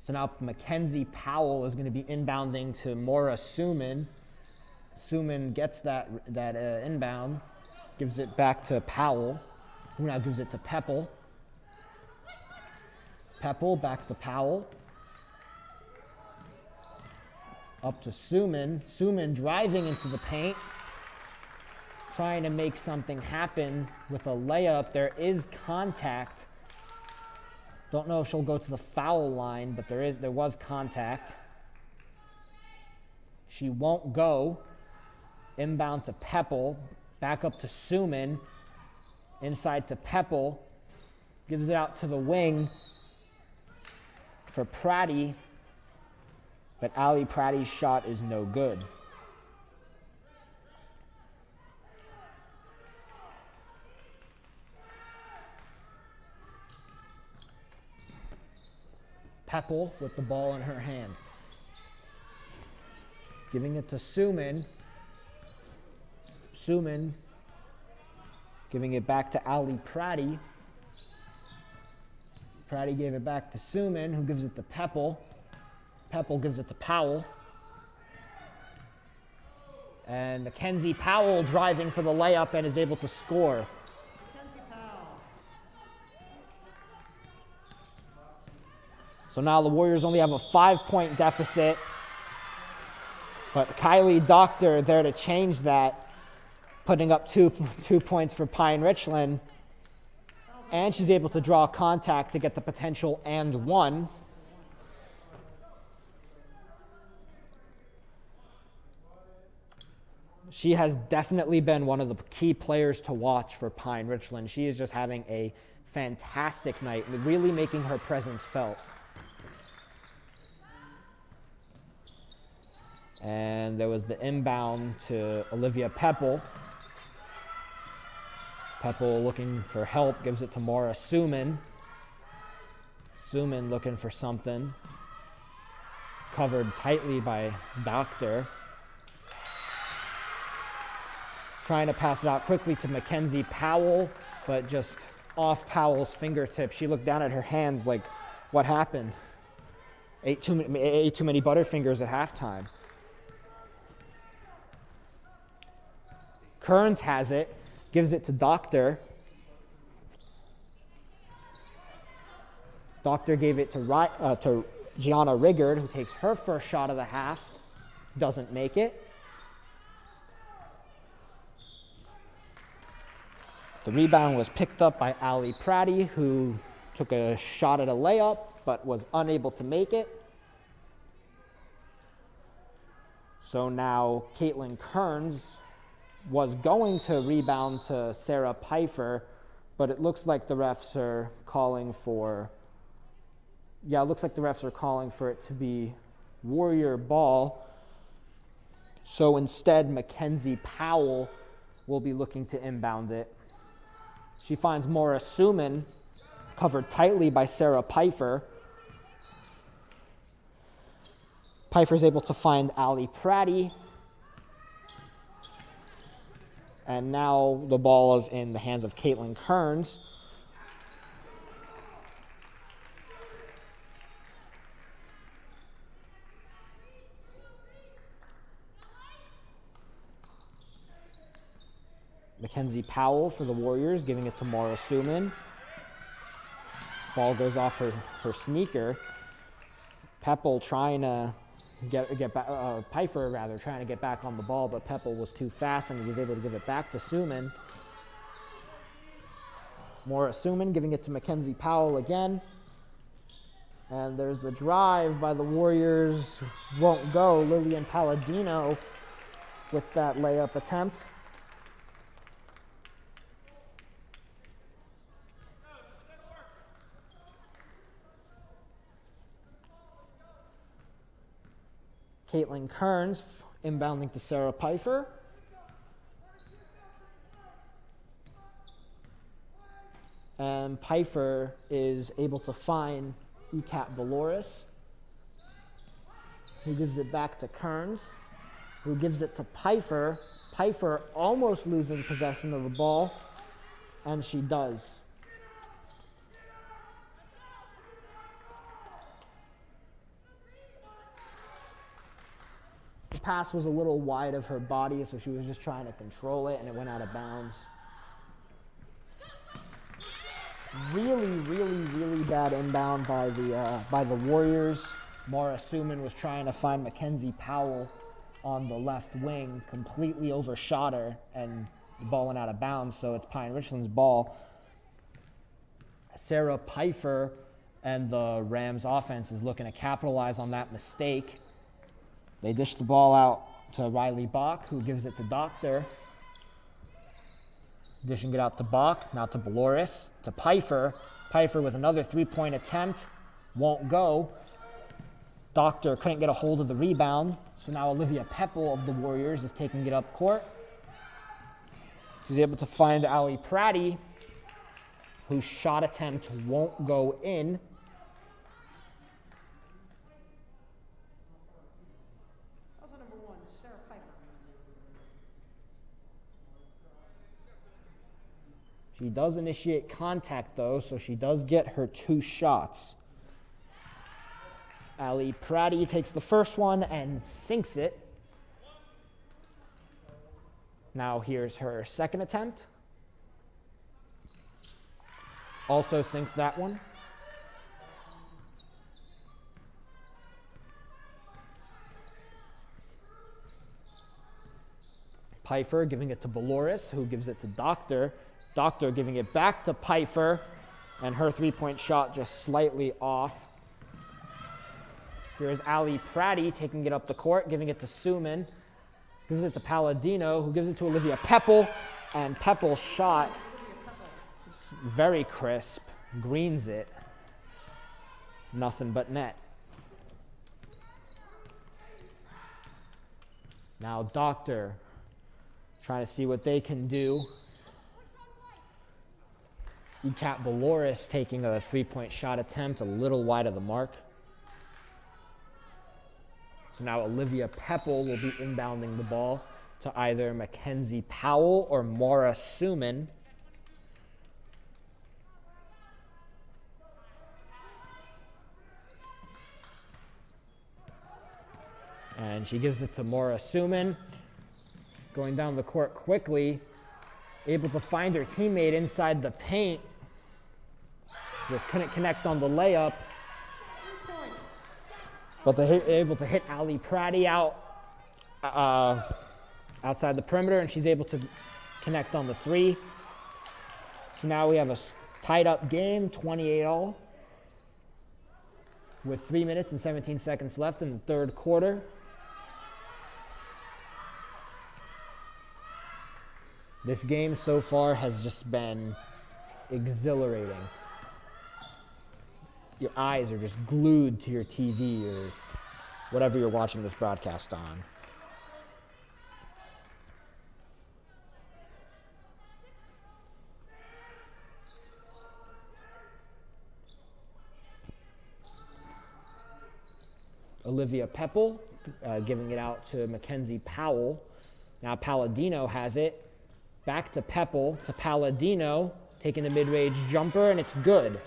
So now Mackenzie Powell is going to be inbounding to Maura Suman. Suman gets that inbound, gives it back to Powell, who now gives it to Pepple. Pepple back to Powell. Up to Suman. Suman driving into the paint, trying to make something happen with a layup. There is contact. Don't know if she'll go to the foul line, but there was contact. She won't go. Inbound to Pepple. Back up to Suman. Inside to Pepple. Gives it out to the wing for Pratty. But Ali Pratty's shot is no good. Pepple with the ball in her hands. Giving it to Suman. Suman giving it back to Ali Pratty. Pratty gave it back to Suman, who gives it to Pepple. Pepple gives it to Powell. And Mackenzie Powell driving for the layup and is able to score. Mackenzie Powell. So now the Warriors only have a 5-point deficit. But Kylie Doctor there to change that, putting up two points for Pine-Richland. And she's able to draw contact to get the potential and one. She has definitely been one of the key players to watch for Pine-Richland. She is just having a fantastic night, really making her presence felt. And there was the inbound to Olivia Pepple. Pepple looking for help, gives it to Maura Suman. Suman looking for something. Covered tightly by Doctor. Trying to pass it out quickly to Mackenzie Powell, but just off Powell's fingertips. She looked down at her hands like, what happened? Ate too many Butterfingers at halftime. Kearns has it, gives it to Doctor. Doctor gave it to Gianna Riggard, who takes her first shot of the half, doesn't make it. The rebound was picked up by Ali Pratty, who took a shot at a layup, but was unable to make it. So now Caitlin Kearns was going to rebound to Sarah Pfeiffer, but it looks like the refs are calling for, it looks like the refs are calling for it to be Warrior ball. So instead, Mackenzie Powell will be looking to inbound it. She finds Maura Suman covered tightly by Sarah Pfeiffer. Pfeiffer's able to find Ali Pratty. And now the ball is in the hands of Caitlin Kearns. Mackenzie Powell for the Warriors, giving it to Maura Suman. Ball goes off her sneaker. Peppel trying to get back, Pfeiffer rather, trying to get back on the ball, but Peppel was too fast and he was able to give it back to Suman. Maura Suman giving it to Mackenzie Powell again. And there's the drive by the Warriors. Won't go. Lillian Palladino with that layup attempt. Caitlin Kearns inbounding to Sarah Pfeiffer. And Pfeiffer is able to find Ecat Valoris. He gives it back to Kearns, who gives it to Pfeiffer. Pfeiffer almost losing possession of the ball, and she does. The pass was a little wide of her body, so she was just trying to control it, and it went out of bounds. Really bad inbound by the Warriors. Maura Suman was trying to find Mackenzie Powell on the left wing, completely overshot her, and the ball went out of bounds, so it's Pine-Richland's ball. Sarah Pfeiffer and the Rams offense is looking to capitalize on that mistake. They dish the ball out to Riley Bach, who gives it to Doctor. Dishing it out to Bach, now to Valoris, to Pfeiffer. Pfeiffer with another three-point attempt, won't go. Doctor couldn't get a hold of the rebound, so now Olivia Peppel of the Warriors is taking it up court. She's able to find Ali Pratty, whose shot attempt won't go in. Also number 1, Sarah Pfeiffer. She does initiate contact, though, so she does get her 2 shots. Ali Pratty takes the first one and sinks it. Now here's her second attempt. Also sinks that one. Pfeiffer giving it to Valoris, who gives it to Doctor. Doctor giving it back to Pfeiffer, and her three-point shot just slightly off. Here's Ali Pratty taking it up the court, giving it to Suman. Gives it to Palladino, who gives it to Olivia Peppel, and Peppel's shot is very crisp, greens it. Nothing but net. Now Doctor trying to see what they can do. Ecat Valoris taking a three-point shot attempt a little wide of the mark. So now Olivia Peppel will be inbounding the ball to either Mackenzie Powell or Maura Suman. And she gives it to Maura Suman, going down the court quickly, able to find her teammate inside the paint. Just couldn't connect on the layup. But they're able to hit Ali Pratty out outside the perimeter, and she's able to connect on the 3. So now we have a tied-up game, 28-all, with 3 minutes and 17 seconds left in the third quarter. This game so far has just been exhilarating. Your eyes are just glued to your TV or whatever you're watching this broadcast on. Olivia Pepple giving it out to Mackenzie Powell. Now Palladino has it. Back to Pepple, to Palladino, taking the mid-range jumper, and it's good.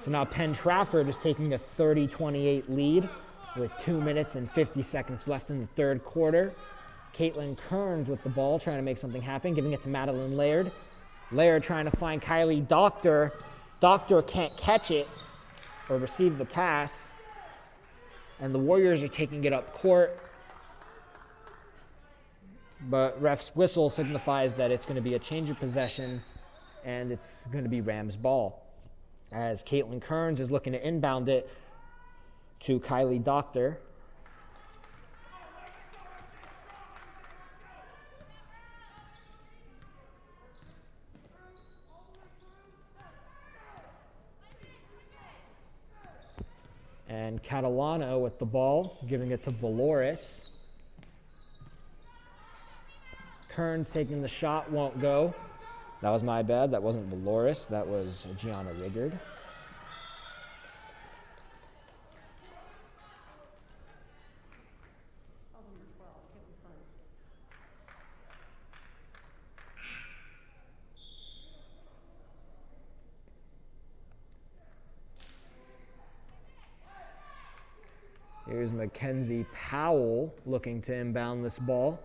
So now Penn Trafford is taking a 30-28 lead with 2 minutes and 50 seconds left in the third quarter. Caitlin Kearns with the ball, trying to make something happen, giving it to Madeline Laird. Laird trying to find Kylie Doctor. Doctor can't catch it or receive the pass. And the Warriors are taking it up court. But ref's whistle signifies that it's going to be a change of possession, and it's going to be Rams' ball. As Caitlin Kearns is looking to inbound it to Kylie Doctor. And Catalano with the ball, giving it to Valoris. Kearns taking the shot, won't go. That was my bad. That wasn't Valoris. That was Gianna Riggard. That was number 12, Caitlin Kearns. Here's Mackenzie Powell looking to inbound this ball.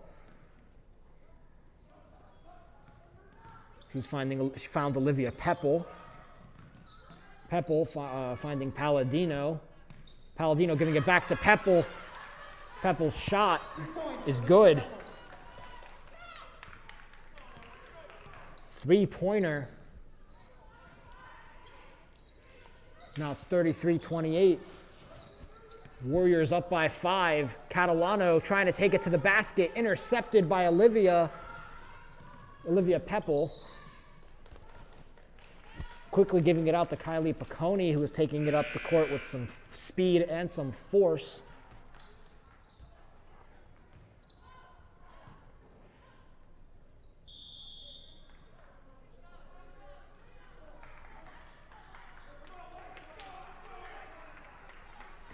She found Olivia Pepple. Pepple finding Palladino. Palladino giving it back to Pepple. Pepple's shot is good. Three-pointer. Now it's 33-28. Warriors up by 5. Catalano trying to take it to the basket. Intercepted by Olivia Pepple. Quickly giving it out to Kylie Piccone, who is taking it up the court with some speed and some force.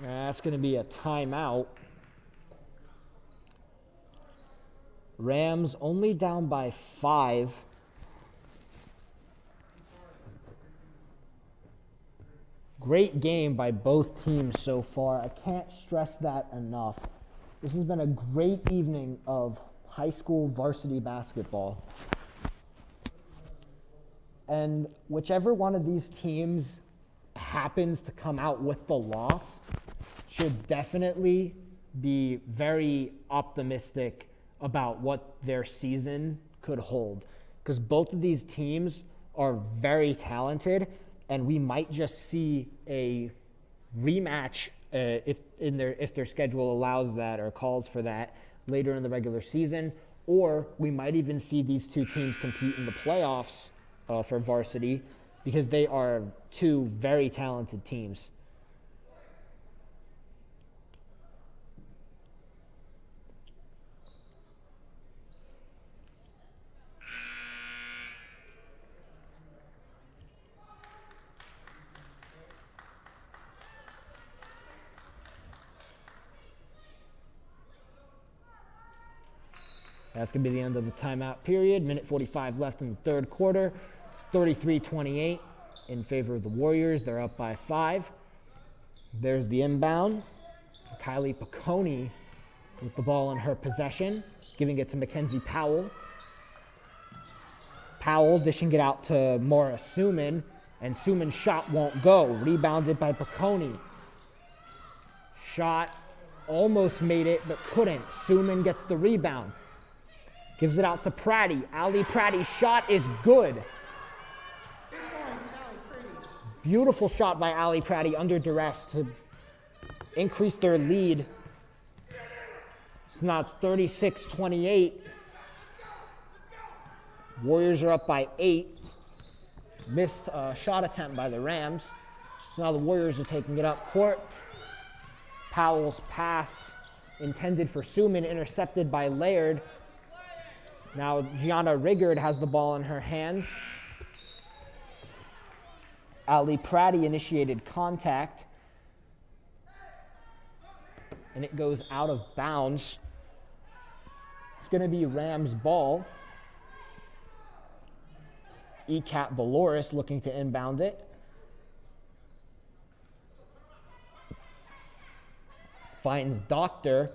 That's going to be a timeout. Rams only down by 5. Great game by both teams so far. I can't stress that enough. This has been a great evening of high school varsity basketball. And whichever one of these teams happens to come out with the loss should definitely be very optimistic about what their season could hold. Because both of these teams are very talented, and we might just see a rematch if their schedule allows that or calls for that later in the regular season, or we might even see these two teams compete in the playoffs for varsity, because they are two very talented teams. That's going to be the end of the timeout period. Minute 45 left in the third quarter. 33-28 in favor of the Warriors. They're up by 5. There's the inbound. Kylie Piccone with the ball in her possession, giving it to Mackenzie Powell. Powell dishing it out to Maura Suman, and Suman's shot won't go. Rebounded by Piccone. Shot almost made it, but couldn't. Suman gets the rebound. Gives it out to Pratty. Ali Pratty's shot is good. Big points, Allie Pretty. Beautiful shot by Ali Pratty under duress to increase their lead. So now it's 36-28. Warriors are up by 8. Missed shot attempt by the Rams. So now the Warriors are taking it up court. Powell's pass intended for Suman, intercepted by Laird. Now Gianna Riggard has the ball in her hands. Ali Pratty initiated contact, and it goes out of bounds. It's going to be Rams ball. Ecat Valoris looking to inbound it. Finds Doctor.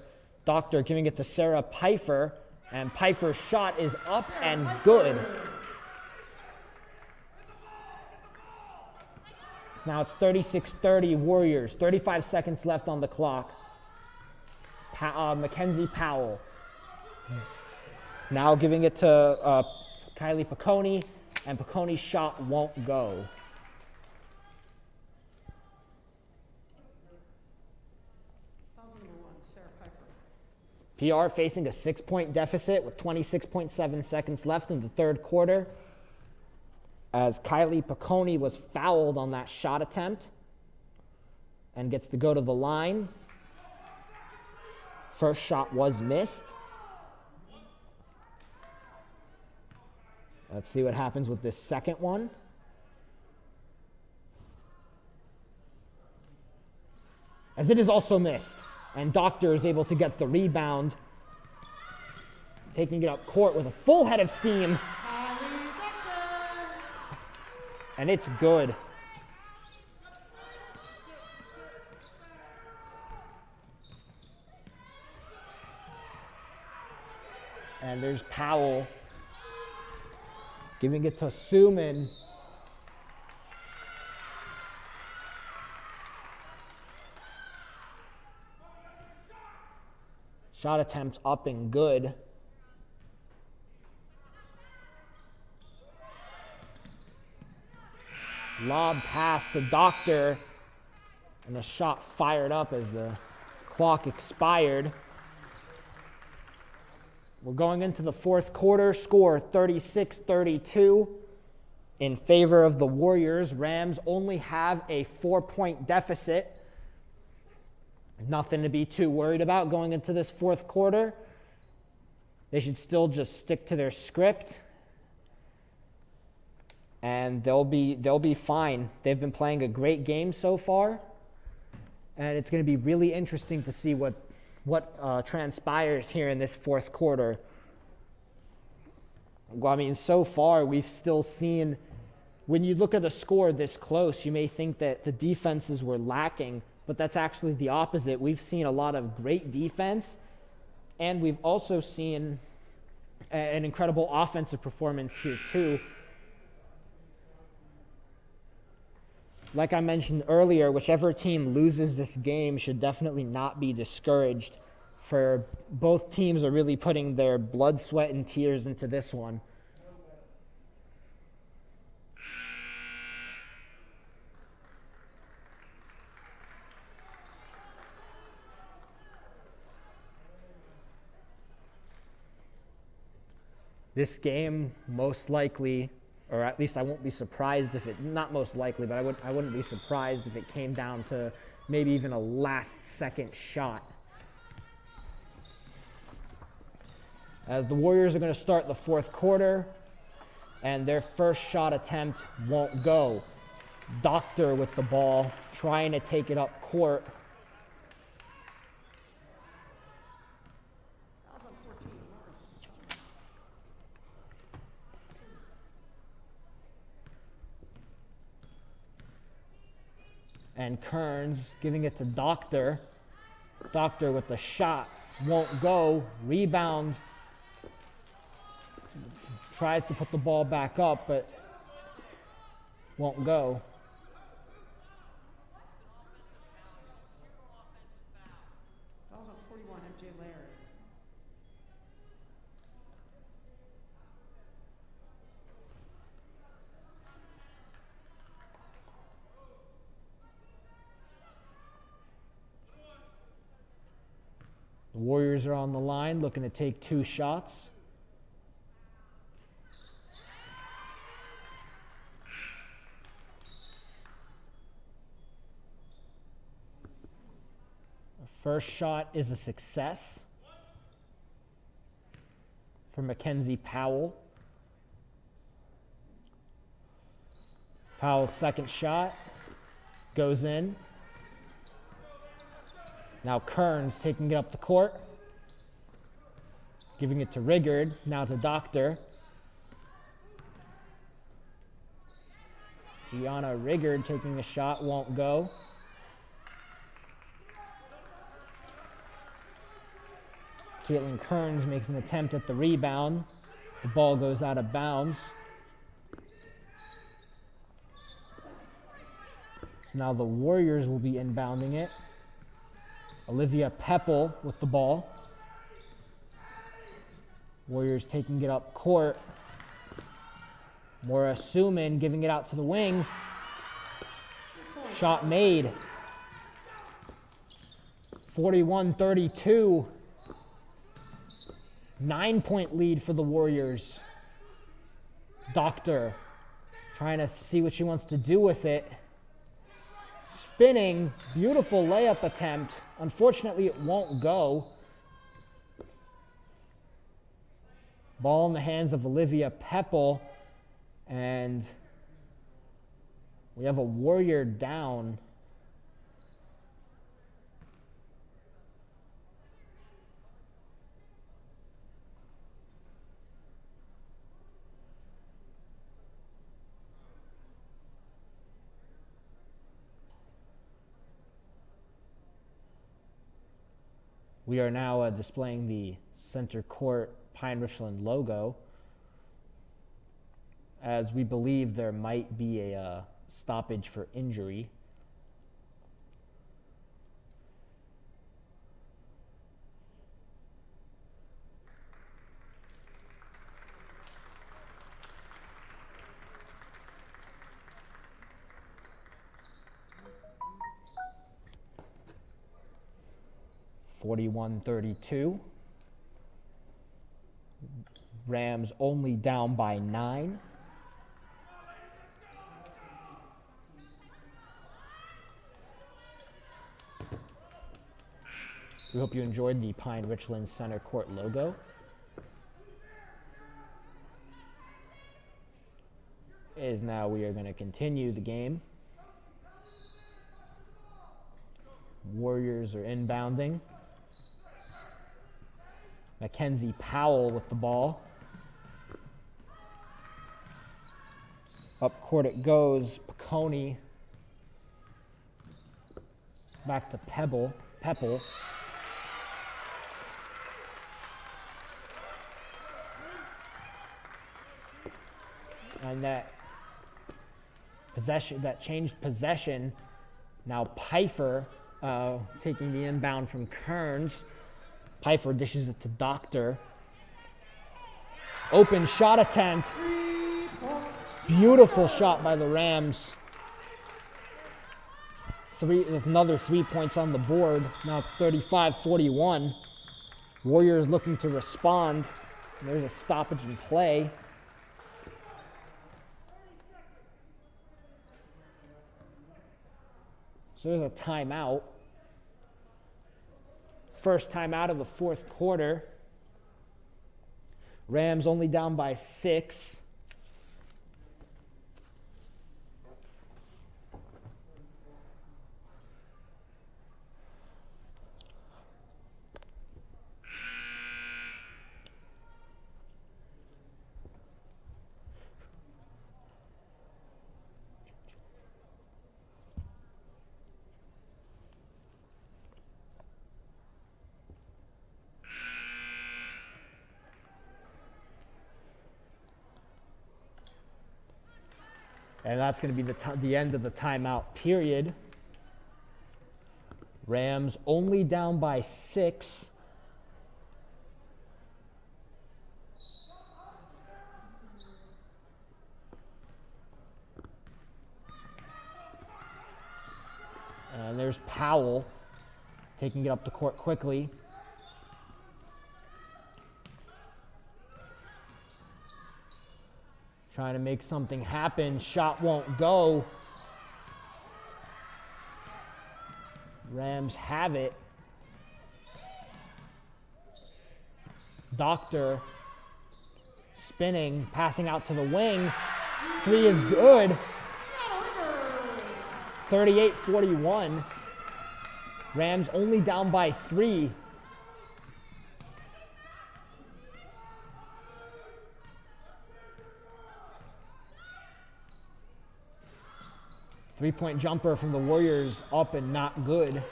Doctor giving it to Sarah Pfeiffer, and Pfeiffer's shot is up and good. Now it's 36-30 Warriors. 35 seconds left on the clock. Mackenzie Powell. Now giving it to Kylie Piccone, and Piccone's shot won't go. PR facing a 6-point deficit with 26.7 seconds left in the third quarter, as Kylie Piccone was fouled on that shot attempt and gets to go to the line. First shot was missed. Let's see what happens with this second one. As it is also missed. And Doctor is able to get the rebound, taking it up court with a full head of steam. And it's good. And there's Powell giving it to Suman. Shot attempt up and good. Lob pass to Doctor, and the shot fired up as the clock expired. We're going into the fourth quarter. Score 36-32 in favor of the Warriors. Rams only have a 4-point deficit. Nothing to be too worried about going into this fourth quarter. They should still just stick to their script, and they'll be fine. They've been playing a great game so far, and it's going to be really interesting to see what transpires here in this fourth quarter. Well, I mean, so far we've still seen, when you look at the score this close, you may think that the defenses were lacking, but that's actually the opposite. We've seen a lot of great defense, and we've also seen an incredible offensive performance here too. Like I mentioned earlier, whichever team loses this game should definitely not be discouraged, for both teams are really putting their blood, sweat, and tears into this one. This game, most likely, or at least I won't be surprised if it, not most likely, but I wouldn't be surprised if it came down to maybe even a last-second shot. As the Warriors are going to start the fourth quarter, and their first shot attempt won't go. Doctor with the ball, trying to take it up court. And Kearns giving it to Doctor. Doctor with the shot, won't go. Rebound. Tries to put the ball back up, but won't go. Fouls on 41, MJ Laird. The Warriors are on the line, looking to take 2 shots. First shot is a success for Mackenzie Powell. Powell's second shot goes in. Now Kearns taking it up the court. Giving it to Riggard, now to Doctor. Gianna Riggard taking a shot, won't go. Caitlin Kearns makes an attempt at the rebound. The ball goes out of bounds. So now the Warriors will be inbounding it. Olivia Pepple with the ball. Warriors taking it up court. Maura Suman giving it out to the wing. Shot made. 41-32. 9-point lead for the Warriors. Doctor trying to see what she wants to do with it. Spinning, beautiful layup attempt. Unfortunately, it won't go. Ball in the hands of Olivia Pepple, and we have a Warrior down. We are now displaying the center court Pine-Richland logo, as we believe there might be a stoppage for injury. (41-32). Rams only down by 9. We hope you enjoyed the Pine-Richland center court logo. As now we are going to continue the game. Warriors are inbounding. Mackenzie Powell with the ball. Up court it goes. Piccone. Back to Pepple. And that changed possession. Now Pfeiffer taking the inbound from Kearns. Pfeiffer dishes it to Doctor. Open shot attempt. Beautiful shot by the Rams. Another 3 points on the board. Now it's 35-41. Warriors looking to respond. There's a stoppage in play. So there's a timeout. First timeout of the fourth quarter. Rams only down by 6. And that's going to be the end of the timeout period. Rams only down by 6. And there's Powell taking it up the court quickly. Trying to make something happen. Shot won't go. Rams have it. Doctor spinning, passing out to the wing. Three is good. 38-41. Rams only down by 3. Three-point jumper from the Warriors up and not good.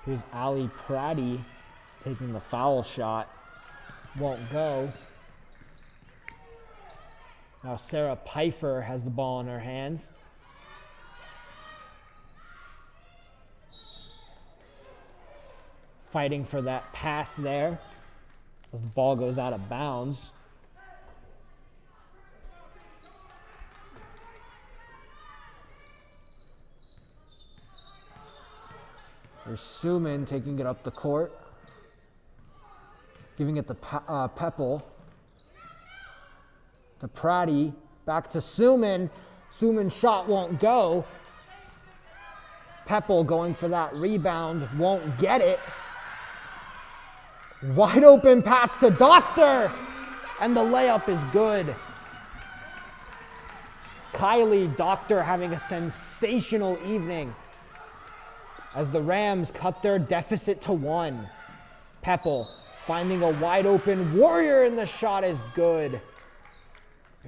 Here's Ali Pratty taking the foul shot. Won't go. Now Sarah Pfeiffer has the ball in her hands. Fighting for that pass there. The ball goes out of bounds. There's Suman taking it up the court. Giving it to Pepple. To Pratty. Back to Suman. Suman's shot won't go. Pepple going for that rebound. Won't get it. Wide open pass to Doctor. And the layup is good. Kylie Doctor having a sensational evening as the Rams cut their deficit to 1. Pepple finding a wide open Warrior, and the shot is good.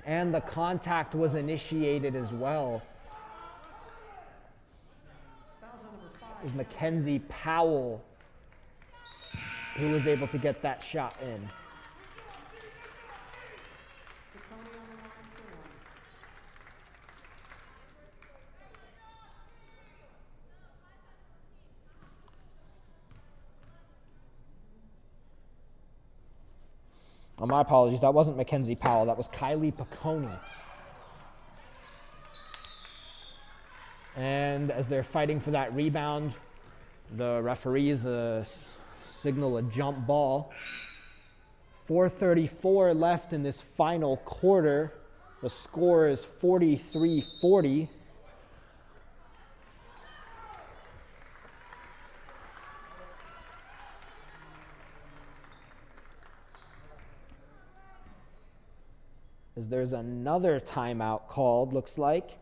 And the contact was initiated as well. It was Mackenzie Powell who was able to get that shot in. Oh, my apologies, that wasn't Mackenzie Powell, that was Kylie Piccone. And as they're fighting for that rebound, the referees signal a jump ball. 4:34 left in this final quarter. The score is 43-40. As there's another timeout called, looks like,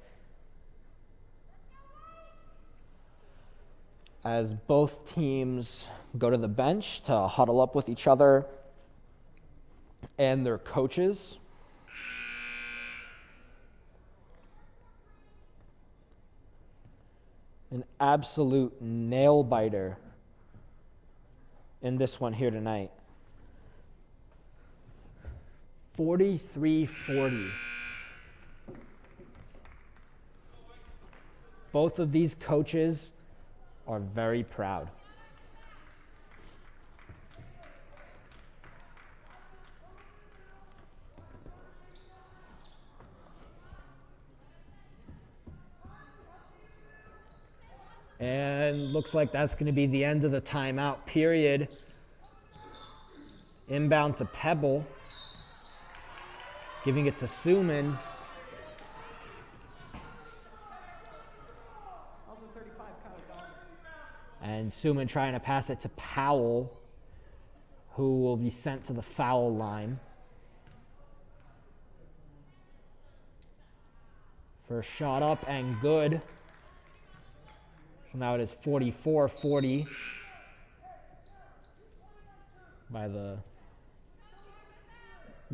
as both teams go to the bench to huddle up with each other and their coaches. An absolute nail biter in this one here tonight. 43-40. Both of these coaches are very proud. And looks like that's going to be the end of the timeout period. Inbound to Pebble. Giving it to Suman. And Suman trying to pass it to Powell, who will be sent to the foul line. First shot up and good. So now it is 44-40 by the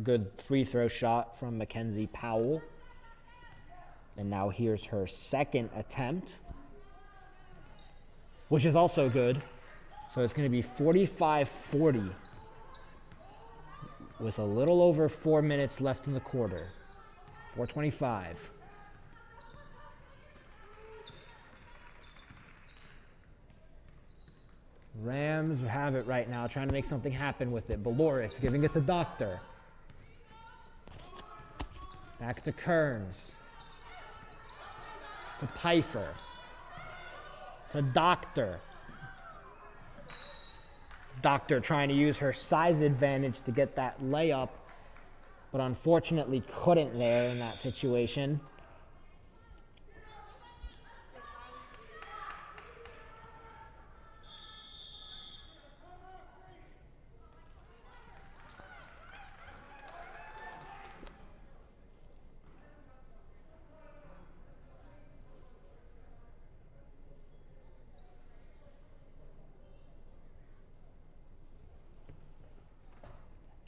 good free throw shot from Mackenzie Powell. And now here's her second attempt, which is also good. So it's going to be 45-40 with a little over 4 minutes left in the quarter. 4:25. Rams have it right now, trying to make something happen with it. Baloris giving it to Doctor. Back to Kearns. to Pfeiffer, to Doctor. Doctor trying to use her size advantage to get that layup, but unfortunately couldn't there in that situation.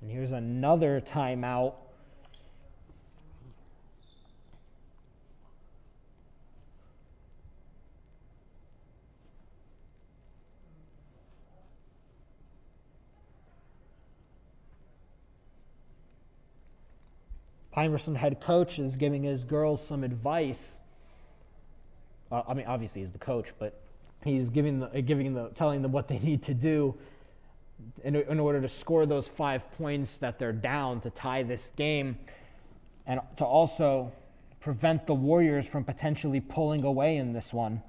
And here's another timeout. Pine-Richland head coach is giving his girls some advice. Obviously he's the coach, but he's telling them what they need to do in order to score those 5 points that they're down to tie this game, and to also prevent the Warriors from potentially pulling away in this one.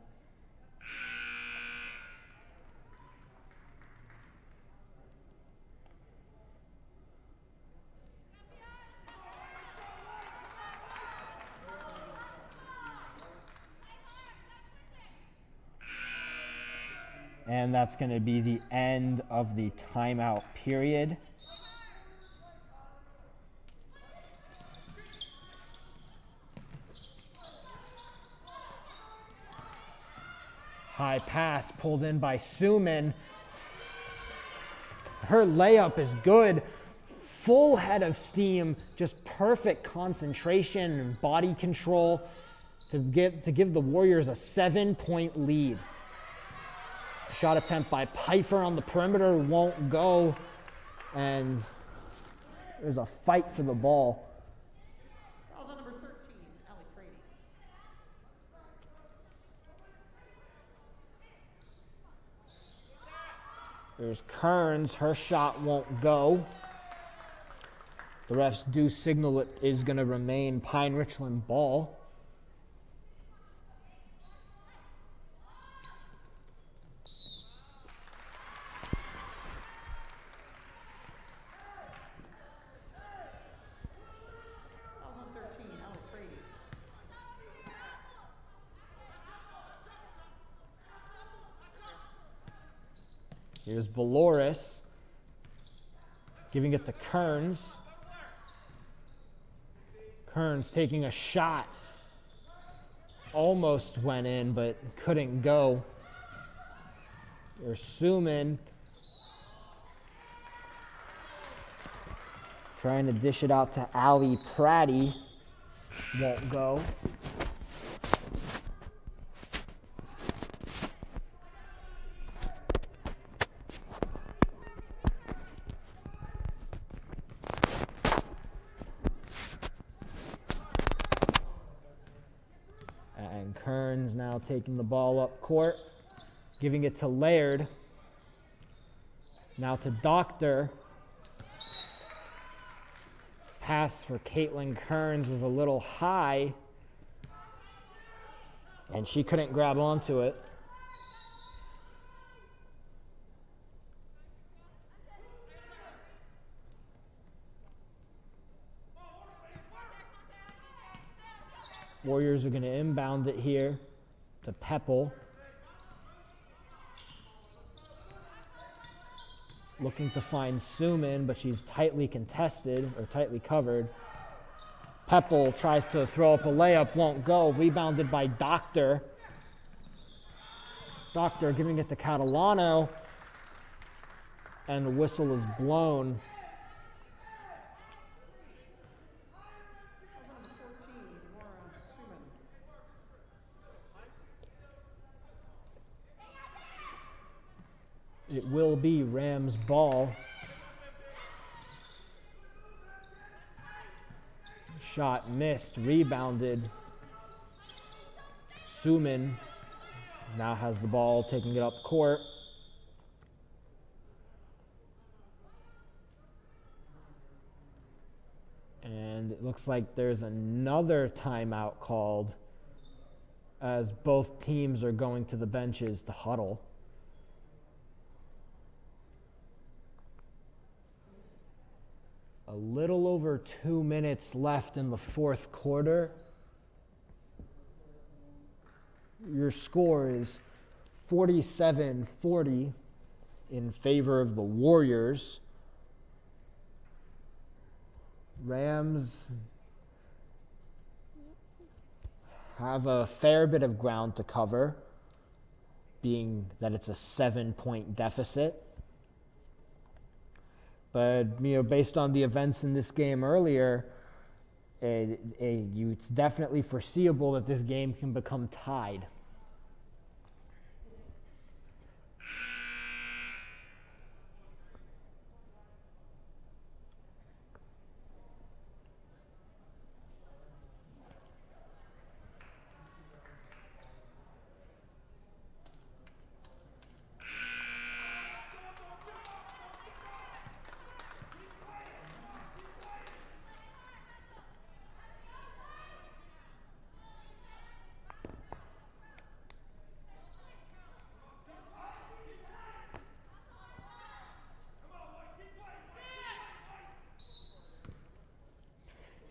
And that's going to be the end of the timeout period. High pass pulled in by Suman. Her layup is good. Full head of steam, just perfect concentration and body control to give the Warriors a 7-point lead. Shot attempt by Pfeiffer on the perimeter won't go, and there's a fight for the ball. Foul's on number 13, Allie Crady. There's Kearns, her shot won't go. The refs do signal it is going to remain Pine-Richland ball. Foul's on 13, Allie Crady. Here's Valoris giving it to Kearns. Kearns taking a shot. Almost went in, but couldn't go. There's Suman trying to dish it out to Allie Pratty. Won't go. And Kearns now taking the ball up court, giving it to Laird. Now to Doctor. Pass for Caitlin Kearns was a little high, and she couldn't grab onto it. Warriors are going to inbound it here to Pepple. Looking to find Suman, but she's tightly contested or tightly covered. Pepple tries to throw up a layup, won't go. Rebounded by Doctor. Doctor giving it to Catalano, and the whistle is blown. Foul's on number 14, Laura Suman. It will be Rams ball. Shot missed, rebounded. Suman now has the ball, taking it up court. And it looks like there's another timeout called as both teams are going to the benches to huddle. A little over 2 minutes left in the fourth quarter. Your score is 47-40 in favor of the Warriors. Rams have a fair bit of ground to cover, being that it's a 7-point deficit. But, based on the events in this game earlier, it's definitely foreseeable that this game can become tied.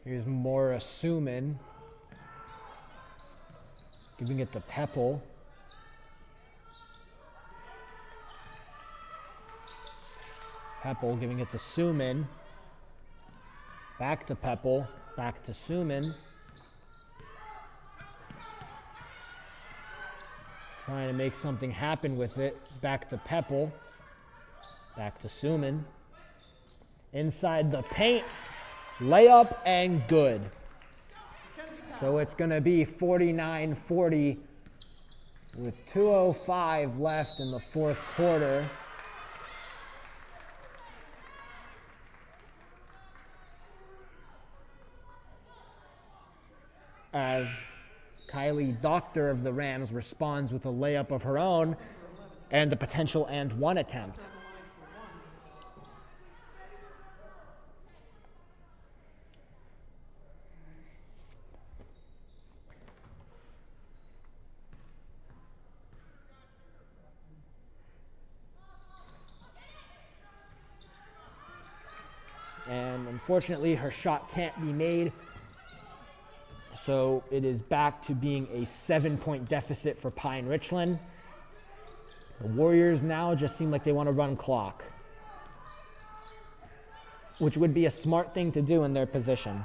Here's more assuming. Giving it to Pepple. Pepple giving it to Suman. Back to Pepple. Back to Suman. Trying to make something happen with it. Back to Pepple. Back to Suman. Inside the paint. Layup and good. So it's going to be 49-40 with 2:05 left in the fourth quarter. As Kylie Doctor of the Rams responds with a layup of her own and a potential and one attempt. And unfortunately, her shot can't be made. So it is back to being a 7-point deficit for Pine-Richland. The Warriors now just seem like they want to run clock, which would be a smart thing to do in their position.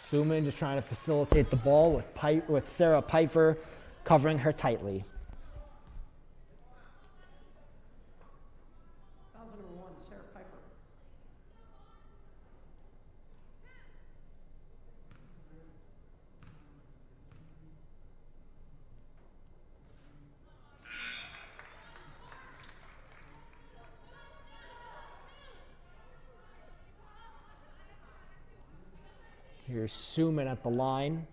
Suman just trying to facilitate the ball with Sarah Pfeiffer covering her tightly. Fouls on number 1, Sarah Pfeiffer. Here's Suman at the line.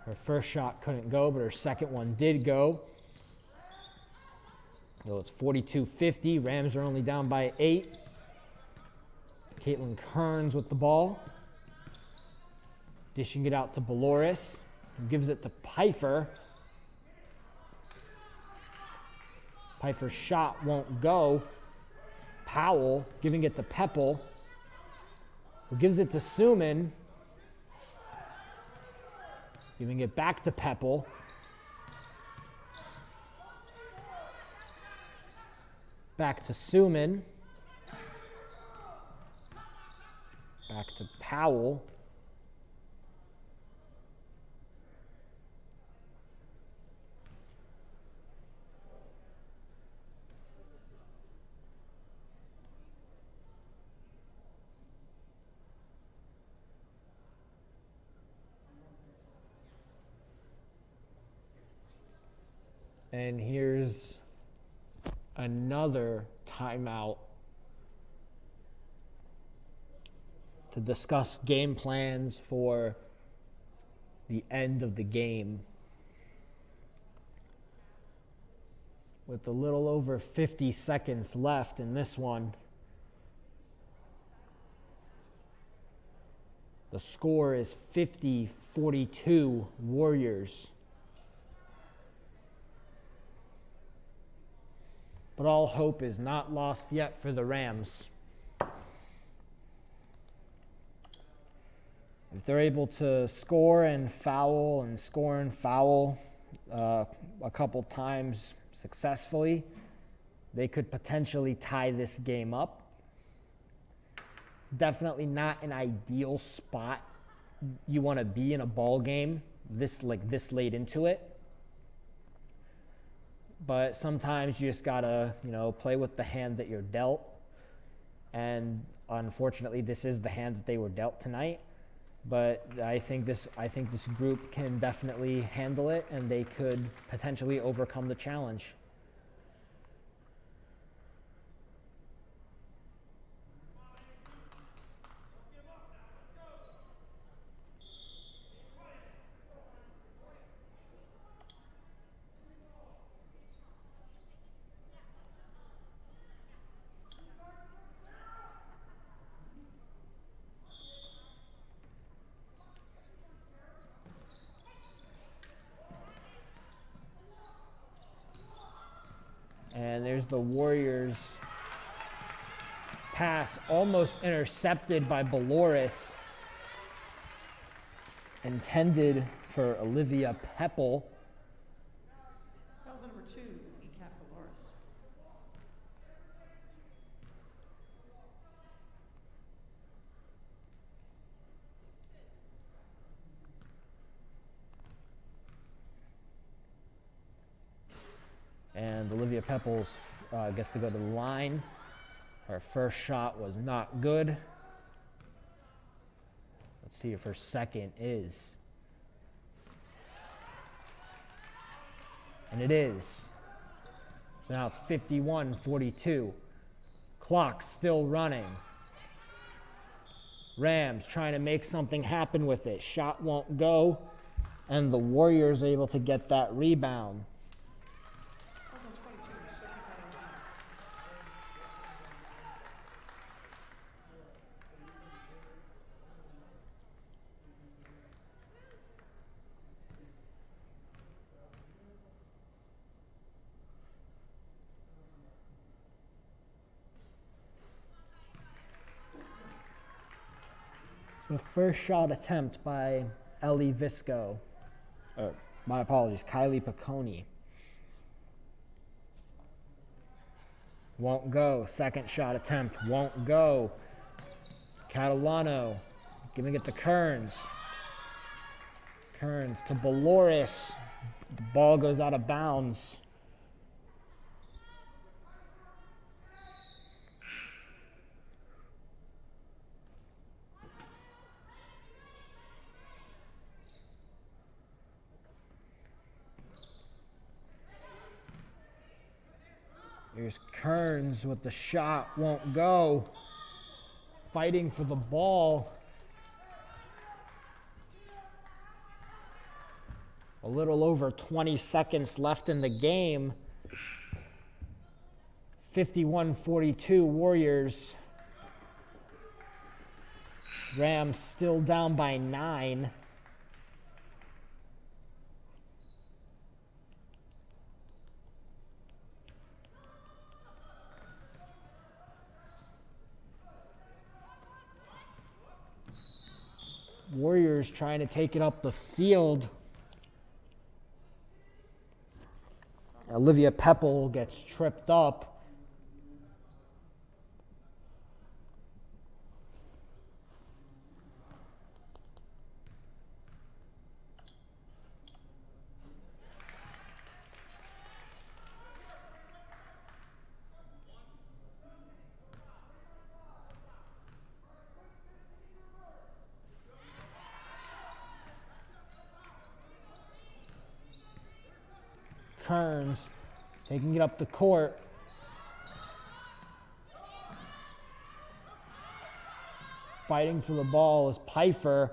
Her first shot couldn't go, but her second one did go. So it's 42-50. Rams are only down by 8. Caitlin Kearns with the ball. Dishing it out to Baloris. Who gives it to Pfeiffer. Pfeiffer's shot won't go. Powell giving it to Pepple. Who gives it to Suman. Giving it back to Pepple. Back to Suman. Back to Powell. And here's another timeout to discuss game plans for the end of the game. With a little over 50 seconds left in this one. The score is 50-42 Warriors. But all hope is not lost yet for the Rams. If they're able to score and foul a couple times successfully, they could potentially tie this game up. It's definitely not an ideal spot you want to be in a ball game this late into it. But sometimes you just gotta, play with the hand that you're dealt. And unfortunately, this is the hand that they were dealt tonight. But I think this group can definitely handle it, and they could potentially overcome the challenge. And there's the Warriors pass almost intercepted by Baloris. Intended for Olivia Pepple. That was number 2, Ecap Dolores. And Olivia Pepples gets to go to the line. Her first shot was not good. Let's see if her second is. And it is. So now it's 51-42. Clock still running. Rams trying to make something happen with it. Shot won't go. And the Warriors are able to get that rebound. That was on 22, so keep that in mind. The first shot attempt by Ellie Visco. My apologies, Kylie Piccone. Won't go. Second shot attempt won't go. Catalano giving it to Kearns. Kearns to Baloris. The ball goes out of bounds. Here's Kearns with the shot, won't go. Fighting for the ball. A little over 20 seconds left in the game. 51-42 Warriors. Rams still down by 9. Warriors trying to take it up the field. Olivia Pepple gets tripped up. Kearns taking it up the court. Fighting for the ball is Pfeiffer.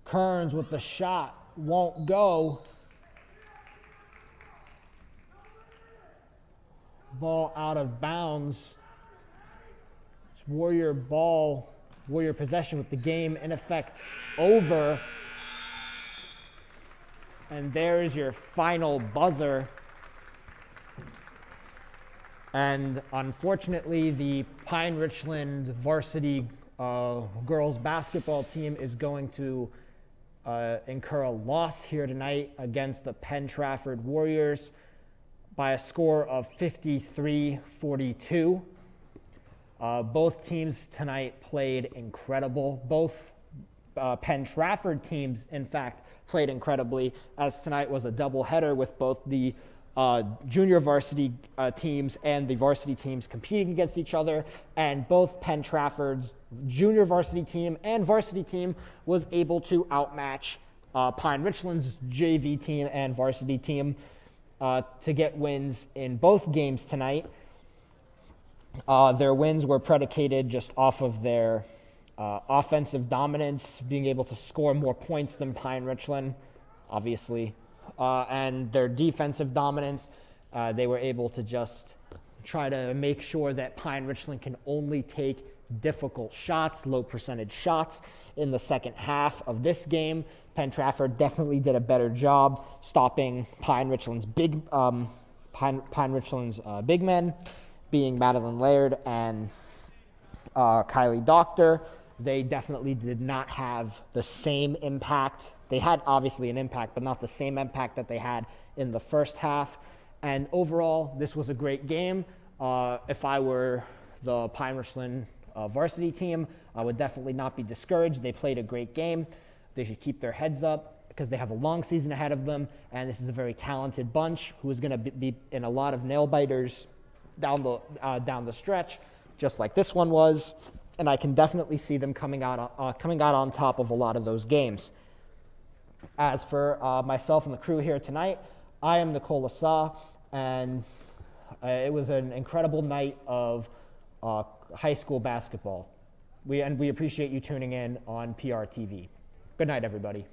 Kearns with the shot. won't go. Ball out of bounds. It's Warrior ball, Warrior possession with the game in effect over. And there's your final buzzer. And unfortunately, the Pine-Richland varsity girls basketball team is going to incur a loss here tonight against the Penn Trafford Warriors by a score of 53-42. Both teams tonight played incredible. Both Penn Trafford teams, in fact, played incredibly, as tonight was a doubleheader with both the junior varsity teams and the varsity teams competing against each other, and both Penn Trafford's junior varsity team and varsity team was able to outmatch Pine-Richland's JV team and varsity team to get wins in both games tonight. Their wins were predicated just off of their offensive dominance, being able to score more points than Pine-Richland, obviously, and their defensive dominance. They were able to just try to make sure that Pine-Richland can only take difficult shots, low percentage shots in the second half of this game. Penn Trafford definitely did a better job stopping Pine-Richland's big men, being Madeline Laird and Kylie Doctor. They definitely did not have the same impact. They had obviously an impact, but not the same impact that they had in the first half. And overall, this was a great game. If I were the Pine-Richland varsity team, I would definitely not be discouraged. They played a great game. They should keep their heads up because they have a long season ahead of them, and this is a very talented bunch who is going to be in a lot of nail-biters down the stretch, just like this one was. And I can definitely see them coming out on top of a lot of those games. As for myself and the crew here tonight, I am Nicole Asa, and it was an incredible night of high school basketball. We appreciate you tuning in on PRTV. Good night, everybody.